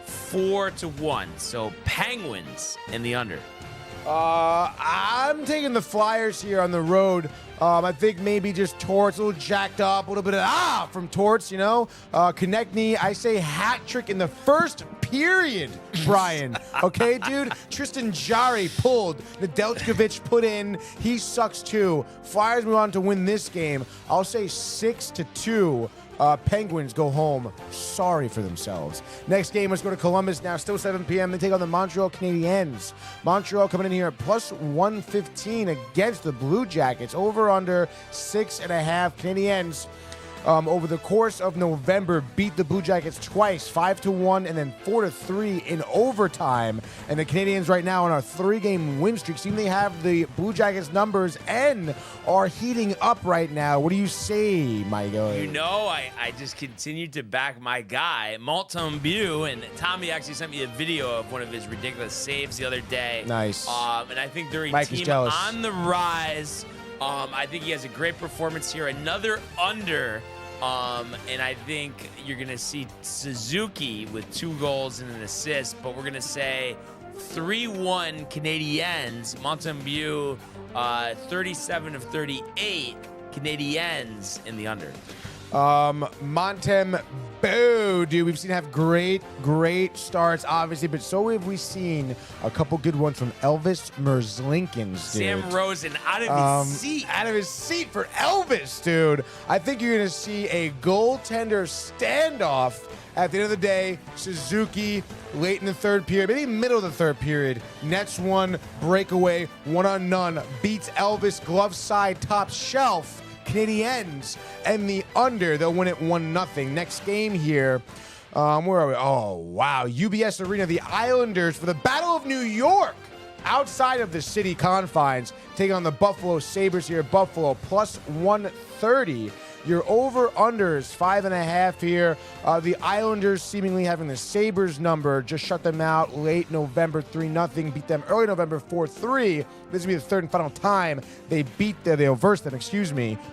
4-1. So Penguins in the under. I'm taking the Flyers here on the road. I think maybe just Torts, a little jacked up, a little bit of from Torts, you know. Konechny, I say hat trick in the first period, Brian. Okay, dude? Tristan Jarry pulled. Nedeljkovic put in. He sucks too. Flyers move on to win this game. I'll say 6-2. Penguins go home sorry for themselves. Next game, let's go to Columbus now. Still 7 p.m. They take on the Montreal Canadiens. Montreal coming in here at plus 115 against the Blue Jackets. Over under 6.5. Canadiens over the course of November beat the Blue Jackets twice, 5-1 and then 4-3 in overtime. And the Canadiens right now on a 3-game win streak seem they have the Blue Jackets numbers and are heating up right now. What do you say, my guy? You know, I just continued to back my guy, Montembeault, and Tommy actually sent me a video of one of his ridiculous saves the other day. Nice. And I think they're a Mike is team jealous. on the rise. I think he has a great performance here. Another under. And I think you're going to see Suzuki with 2 goals and an assist, but we're going to say 3-1 Canadiens. Montembeault, 37 of 38 Canadiens in the under. Montembeault, dude, we've seen have great starts, obviously, but so have we seen a couple good ones from Elvis Merzlikins, dude. Sam Rosen out of his seat. Out of his seat for Elvis, dude. I think you're going to see a goaltender standoff. At the end of the day, Suzuki, late in the third period, maybe middle of the third period, nets one, breakaway, 1-on-none, beats Elvis, glove side, top shelf. Canadiens and the under. They'll win it 1-0. Next game here. Where are we? Oh, wow. UBS Arena. The Islanders for the Battle of New York. Outside of the city confines. Taking on the Buffalo Sabres here. Buffalo plus 130. Your over-under is 5.5 here. The Islanders seemingly having the Sabres number. Just shut them out late November 3-0. Beat them early November 4-3. This will be the third and final time they'll verse them,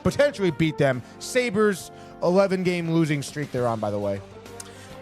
potentially beat them. Sabres, 11-game losing streak they're on, by the way.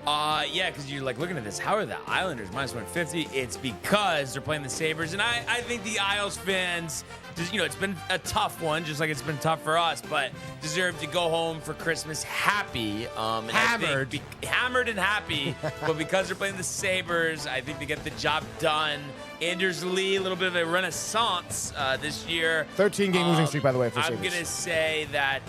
Yeah, because you're like looking at this. How are the Islanders minus 150? It's because they're playing the Sabres, and I think the Isles fans, just, you know, it's been a tough one, just like it's been tough for us, but deserve to go home for Christmas happy. And Hammered. Hammered and happy, but because they're playing the Sabres, I think they get the job done. Anders Lee, a little bit of a renaissance this year. 13-game losing streak, by the way, for Sabres. I'm going to say that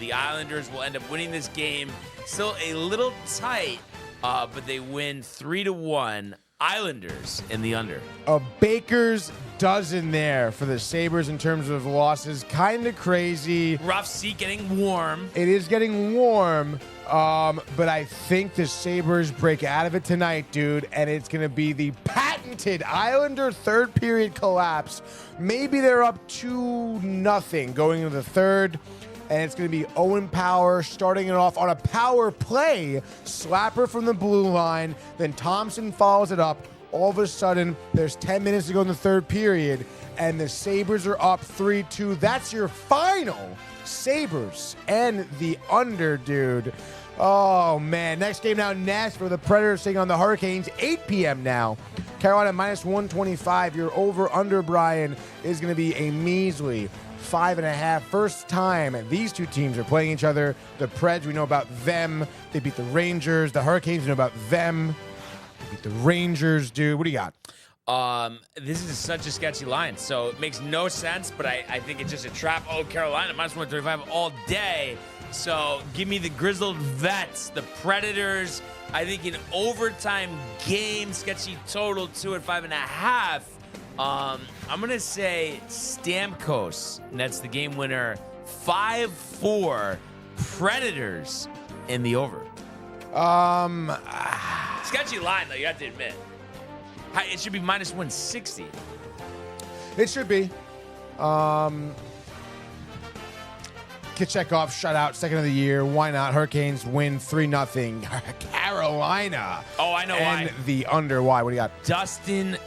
the Islanders will end up winning this game. Still a little tight, but they win 3-1. Islanders in the under. A baker's dozen there for the Sabres in terms of losses. Kind of crazy. Rough seat, getting warm. It is getting warm, but I think the Sabres break out of it tonight, dude, and it's going to be the patented Islander third period collapse. Maybe they're up 2-0 going into the third. And it's going to be Owen Power starting it off on a power play. Slapper from the blue line. Then Thompson follows it up. All of a sudden, there's 10 minutes to go in the third period. And the Sabres are up 3-2. That's your final. Sabres and the under, dude. Oh, man. Next game now, Nashville. The Predators taking on the Hurricanes. 8 p.m. now. Carolina minus 125. Your over-under, Brian, is going to be a measly 5.5. First time these two teams are playing each other. The Preds, we know about them. They beat the Rangers. The Hurricanes, we know about them. They beat the Rangers, dude. What do you got? This is such a sketchy line, so it makes no sense, but I think it's just a trap. Oh, Carolina, minus 135 all day. So give me the Grizzled Vets, the Predators. I think an overtime game, sketchy total, 2 at 5.5. I'm going to say Stamkos nets the game winner 5-4 Predators in the over. Sketchy line, though, you have to admit. It should be minus 160. It should be. Kitchekov shutout, second of the year. Why not? Hurricanes win 3-0. Carolina. Oh, I know and why. The under. Why? What do you got? Dustin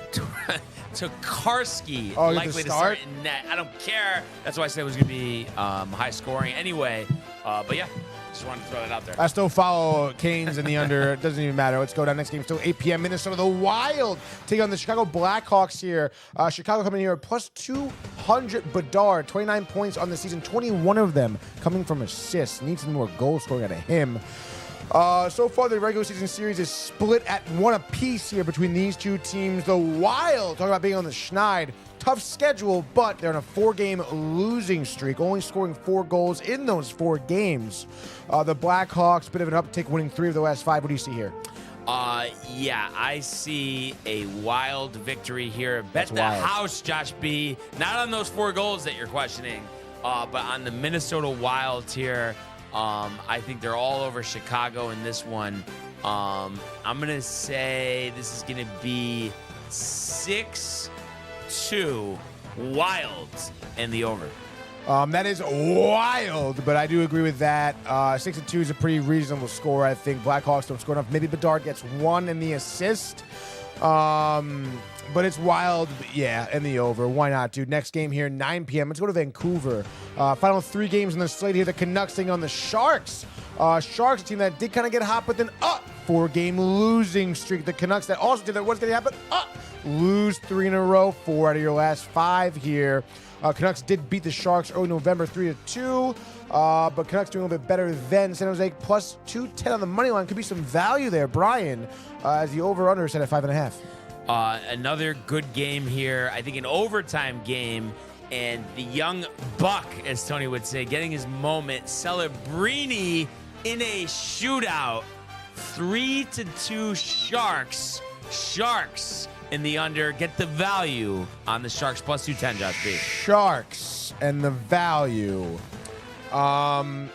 Tokarski Oh, likely to start in net. I don't care. That's why I said it was going to be high scoring anyway. But yeah, just wanted to throw that out there. I still follow Canes in the under. It doesn't even matter. Let's go down. Next game, still 8 p.m. Minnesota, the Wild take on the Chicago Blackhawks here. Chicago coming here plus 200. Bedard, 29 points on the season, 21 of them coming from assists. Needs some more goal scoring out of him. So far, the regular season series is split at 1 apiece here between these two teams. The Wild, talking about being on the schneid, tough schedule, but they're on a 4-game losing streak, only scoring 4 goals in those 4 games. The Blackhawks, bit of an uptick, winning 3 of the last 5. What do you see here? Yeah, I see a Wild victory here. Bet the house, Josh B. Not on those 4 goals that you're questioning, but on the Minnesota Wild here. I think they're all over Chicago in this one. I'm going to say this is going to be 6-2 Wilds and the over. That is wild, but I do agree with that. 6-2 is a pretty reasonable score, I think. Blackhawks don't score enough. Maybe Bedard gets 1 in the assist. But it's Wild, yeah, and the over. Why not, dude? Next game here, 9 p.m. Let's go to Vancouver. Final 3 games on the slate here. The Canucks taking on the Sharks. Sharks, a team that did kind of get hot, but then 4-game losing streak. The Canucks that also did that. What's going to happen? Lose 3 in a row, 4 out of your last 5 here. Canucks did beat the Sharks early November 3-2. But Canucks doing a little bit better than San Jose. Plus 210 on the money line. Could be some value there, Brian, as the over-under is set at 5.5. Another good game here. I think an overtime game. And the young buck, as Tony would say, getting his moment. Celebrini in a shootout. 3-2 Sharks. Sharks in the under. Get the value on the Sharks. Plus 210, Josh B. Sharks and the value. I'm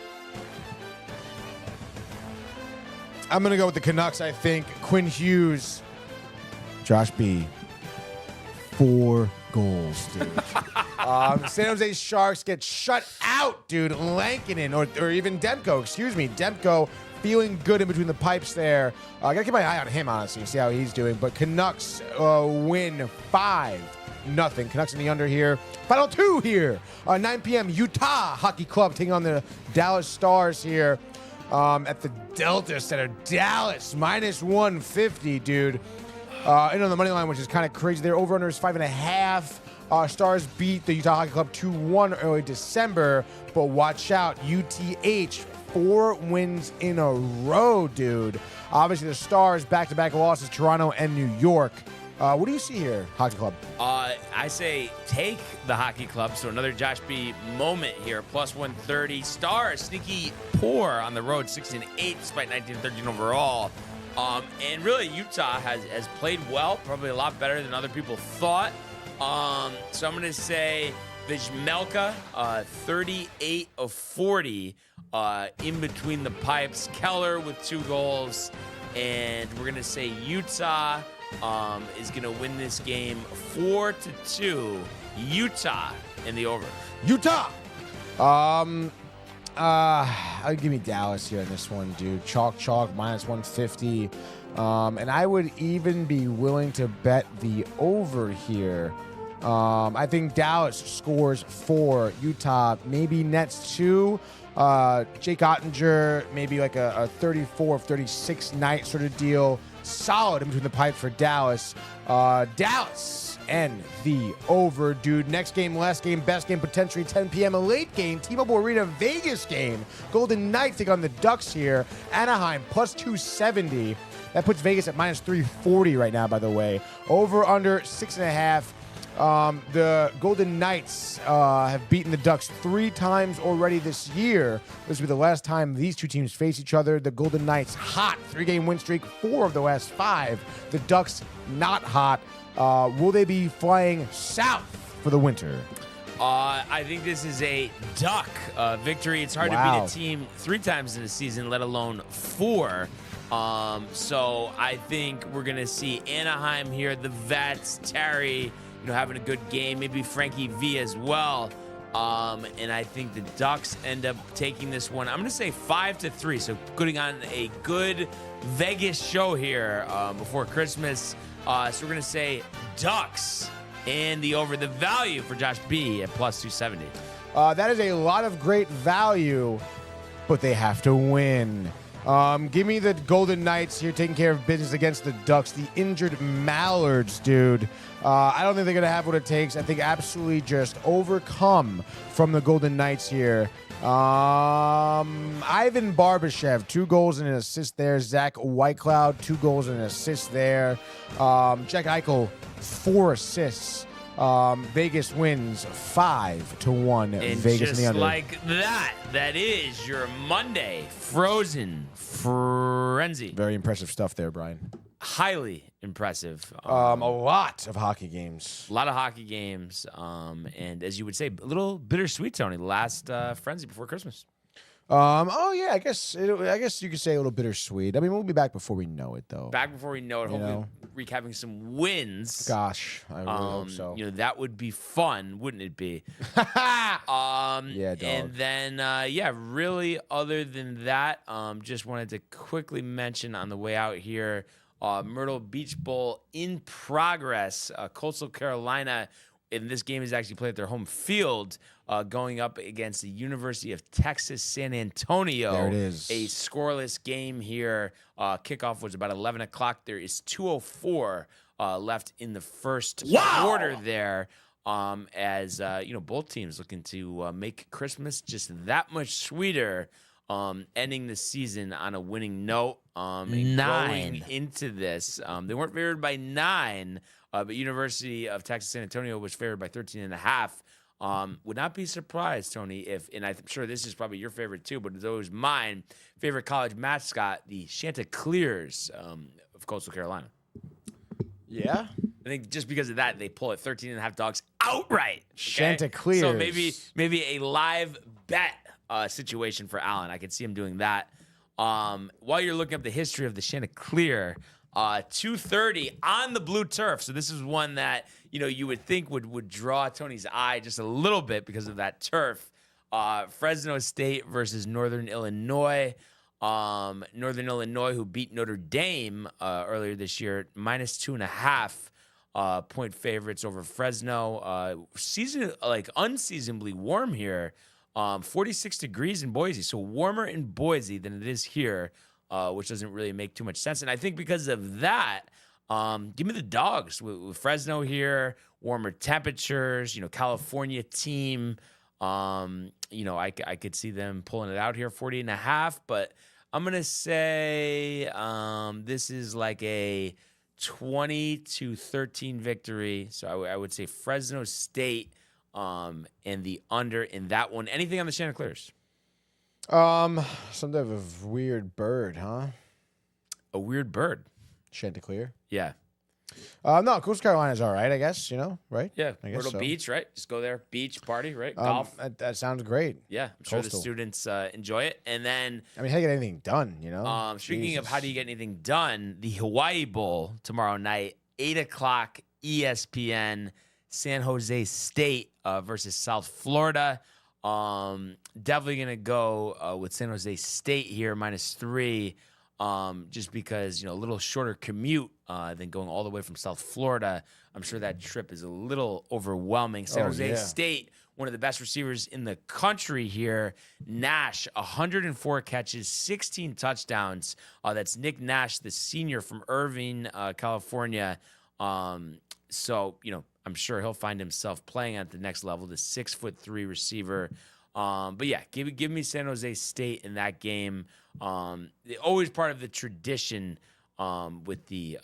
going to go with the Canucks, I think. Quinn Hughes. Josh B. 4 goals, dude. San Jose Sharks get shut out, dude. Lankinen, or even Demko, Demko feeling good in between the pipes there. I got to keep my eye on him, honestly, see how he's doing. But Canucks win 5-0. Canucks in the under here. Final 2 here. 9 p.m. Utah Hockey Club taking on the Dallas Stars here at the Delta Center. Dallas minus 150, dude. In on the money line, which is kind of crazy. Their over-under is 5.5. Stars beat the Utah Hockey Club 2-1 early December, but watch out, UTH 4 wins in a row, dude. Obviously, the Stars back-to-back losses, Toronto and New York. What do you see here, Hockey Club? I say take the Hockey Club. So another Josh B moment here. Plus 130. Stars sneaky poor on the road, 16-8 despite 19-13 overall. And really, Utah has played well, probably a lot better than other people thought. So I'm going to say Vizmelka, 38 of 40 in between the pipes. Keller with 2 goals. And we're going to say Utah is going to win this game 4-2. Utah in the over. Utah! I'll give me Dallas here in this one, dude. Chalk, minus 150. And I would even be willing to bet the over here. I think Dallas scores 4. Utah maybe nets 2. Jake Ottinger, maybe like a 34-36 night sort of deal. Solid in between the pipes for Dallas. Dallas and the over, dude. Next game, last game, best game, potentially 10 p.m. A late game, T-Mobile Arena Vegas game. Golden Knights take on the Ducks here. Anaheim plus 270. That puts Vegas at minus 340 right now, by the way. Over under 6.5. The Golden Knights have beaten the Ducks 3 times already this year. This will be the last time these two teams face each other. The Golden Knights hot, 3-game win streak, 4 of the last 5. The Ducks not hot. Will they be flying south for the winter? I think this is a Duck victory. It's hard to beat a team 3 times in a season, let alone 4. So I think we're going to see Anaheim here, the Vets, Terry, having a good game, maybe Frankie V as well. And I think the Ducks end up taking this one. I'm going to say 5-3. So putting on a good Vegas show here before Christmas. So we're going to say Ducks and the over. The value for Josh B at plus 270. That is a lot of great value, but they have to win. Give me the Golden Knights here taking care of business against the Ducks. The injured Mallards, dude. I don't think they're going to have what it takes. I think absolutely just overcome from the Golden Knights here. Ivan Barbashev, 2 goals and an assist there. Zach Whitecloud, 2 goals and an assist there. Jack Eichel, 4 assists. Vegas wins 5-1. And Vegas just in the under. like that is your Monday Frozen Frenzy. Very impressive stuff there, Brian. Highly impressive. A lot of hockey games. A lot of hockey games. And as you would say, a little bittersweet, Tony. Last Frenzy before Christmas. Oh yeah, I guess you could say a little bittersweet. I mean, we'll be back before we know it, though. Back before we know it, hopefully recapping some wins. Gosh, I really hope so. That would be fun, wouldn't it be? Yeah, dog. And then, really, other than that, just wanted to quickly mention on the way out here, Myrtle Beach Bowl in progress. Coastal Carolina, and this game is actually played at their home field, going up against the University of Texas San Antonio. There it is. A scoreless game here. Kickoff was about 11 o'clock. There is 2:04 left in the first quarter there. As both teams looking to make Christmas just that much sweeter, ending the season on a winning note. And going into this, they weren't favored by 9, but University of Texas San Antonio was favored by 13.5. Would not be surprised, Tony, and I'm sure this is probably your favorite too, but it's always mine, favorite college mascot, the Chanticleers of Coastal Carolina. Yeah. I think just because of that, they pull at 13.5 dogs outright. Okay? Chanticleers. So maybe a live bet situation for Allen. I could see him doing that. While you're looking up the history of the Chanticleer, 2:30 on the blue turf. So this is one that you would think would draw Tony's eye just a little bit because of that turf. Fresno State versus Northern Illinois. Northern Illinois, who beat Notre Dame earlier this year, -2.5 point favorites over Fresno. Unseasonably warm here. 46 degrees in Boise, so warmer in Boise than it is here, which doesn't really make too much sense. And I think because of that, give me the dogs with Fresno here, warmer temperatures, California team. I could see them pulling it out here, 40.5, but I'm going to say this is like a 20-13 victory. So I would say Fresno State and the under in that one. Anything on the Chanticleers? Some type of weird bird, huh? A weird bird. Chanticleer. Yeah. No, Coastal Carolina's all right, I guess, right? Yeah. I guess Myrtle so. Beach, right? Just go there, beach, party, right? Golf. That sounds great. Yeah, I'm sure the Coastal. students enjoy it. And then, I mean, how do you get anything done, speaking of Jesus. how do you get anything done, the Hawaii Bowl tomorrow night, 8 o'clock ESPN, San Jose State versus South Florida. Definitely going to go with San Jose State here, -3, just because, a little shorter commute than going all the way from South Florida. I'm sure that trip is a little overwhelming. San Jose State, one of the best receivers in the country here. Nash, 104 catches, 16 touchdowns. That's Nick Nash, the senior from Irvine, California. So, I'm sure he'll find himself playing at the next level, the 6'3" receiver. But yeah, give me San Jose State in that game. Always part of the tradition with the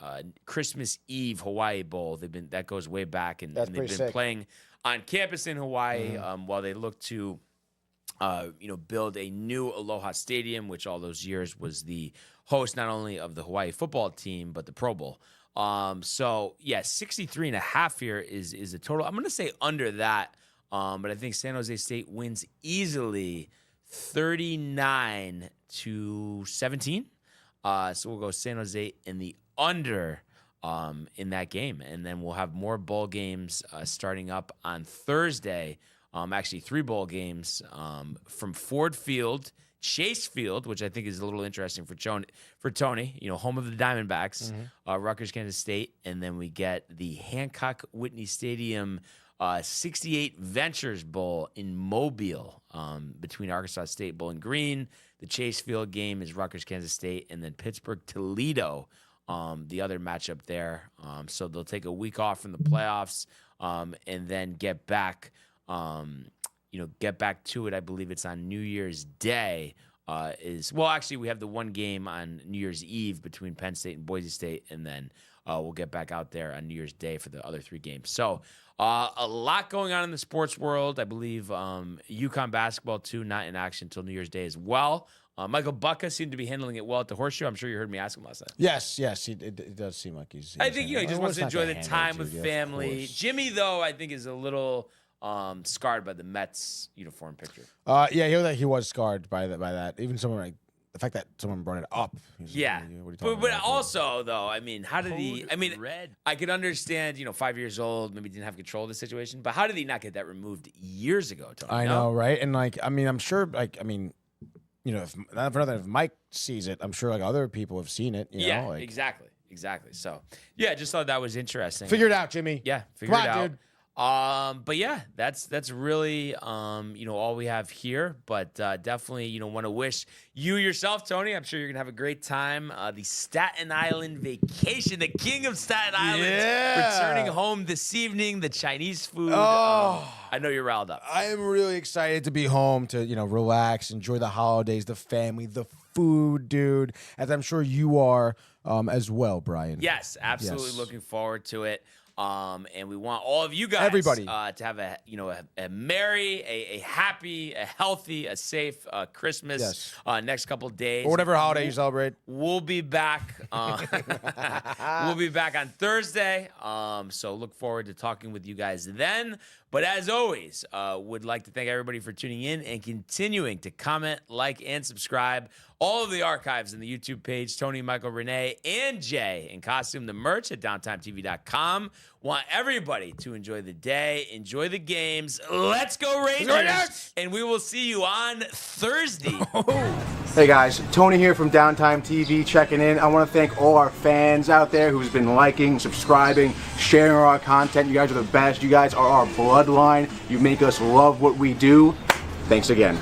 Christmas Eve Hawaii Bowl. That goes way back, and they've been sick. playing on campus in Hawaii while they look to build a new Aloha Stadium, which all those years was the host not only of the Hawaii football team but the Pro Bowl. 63.5 here is a total. I'm going to say under that, but I think San Jose State wins easily, 39-17. So we'll go San Jose in the under in that game, and then we'll have more bowl games starting up on Thursday actually 3 bowl games from Ford Field, Chase Field, which I think is a little interesting for Tony, home of the Diamondbacks, Rutgers, Kansas State, and then we get the Hancock Whitney Stadium 68 Ventures Bowl in Mobile between Arkansas State, Bowling Green. The Chase Field game is Rutgers, Kansas State, and then Pittsburgh, Toledo, the other matchup there. So they'll take a week off from the playoffs and then get back to it. I believe it's on New Year's Day. Actually, we have the one game on New Year's Eve between Penn State and Boise State, and then we'll get back out there on New Year's Day for the other 3 games. So a lot going on in the sports world. I believe UConn basketball, too, not in action until New Year's Day as well. Michael Bucca seemed to be handling it well at the Horseshoe. I'm sure you heard me ask him last night. Yes, it does seem like he's I think he just wants to enjoy the time with yeah, family. Jimmy, though, I think is a little scarred by the Mets uniform picture. Yeah, he looked like he was scarred by that. Even someone the fact that someone brought it up. Yeah, what are you talking but about? also though, I mean, how did he? I mean, red. I could understand, 5 years old, maybe didn't have control of the situation, but how did he not get that removed years ago, Tony? I know, right? And I'm sure, if Mike sees it, I'm sure other people have seen it. Exactly. So yeah, just thought that was interesting. Figure it out, Jimmy. Yeah, figure it out. Dude. But yeah, that's really all we have here. But definitely want to wish you yourself, Tony. I'm sure you're gonna have a great time. The Staten Island vacation, the king of Staten Island, returning home this evening. The Chinese food. I know you're riled up. I am really excited to be home to relax, enjoy the holidays, the family, the food, dude. As I'm sure you are as well, Brian. Yes, absolutely. Yes. Looking forward to it. And we want all of you guys, everybody, to have a merry, a happy, a healthy, a safe Christmas. Yes. Next couple of days, or whatever holiday you celebrate. We'll be back. We'll be back on Thursday. So look forward to talking with you guys then. But as always, would like to thank everybody for tuning in and continuing to comment, like, and subscribe. All of the archives in the YouTube page, Tony, Michael, Renee, and Jay in costume, the merch at downtimetv.com. Want everybody to enjoy the day, enjoy the games. Let's go Rangers! And we will see you on Thursday. Hey guys, Tony here from Downtime TV checking in. I want to thank all our fans out there who's been liking, subscribing, sharing our content. You guys are the best. You guys are our bloodline. You make us love what we do. Thanks again.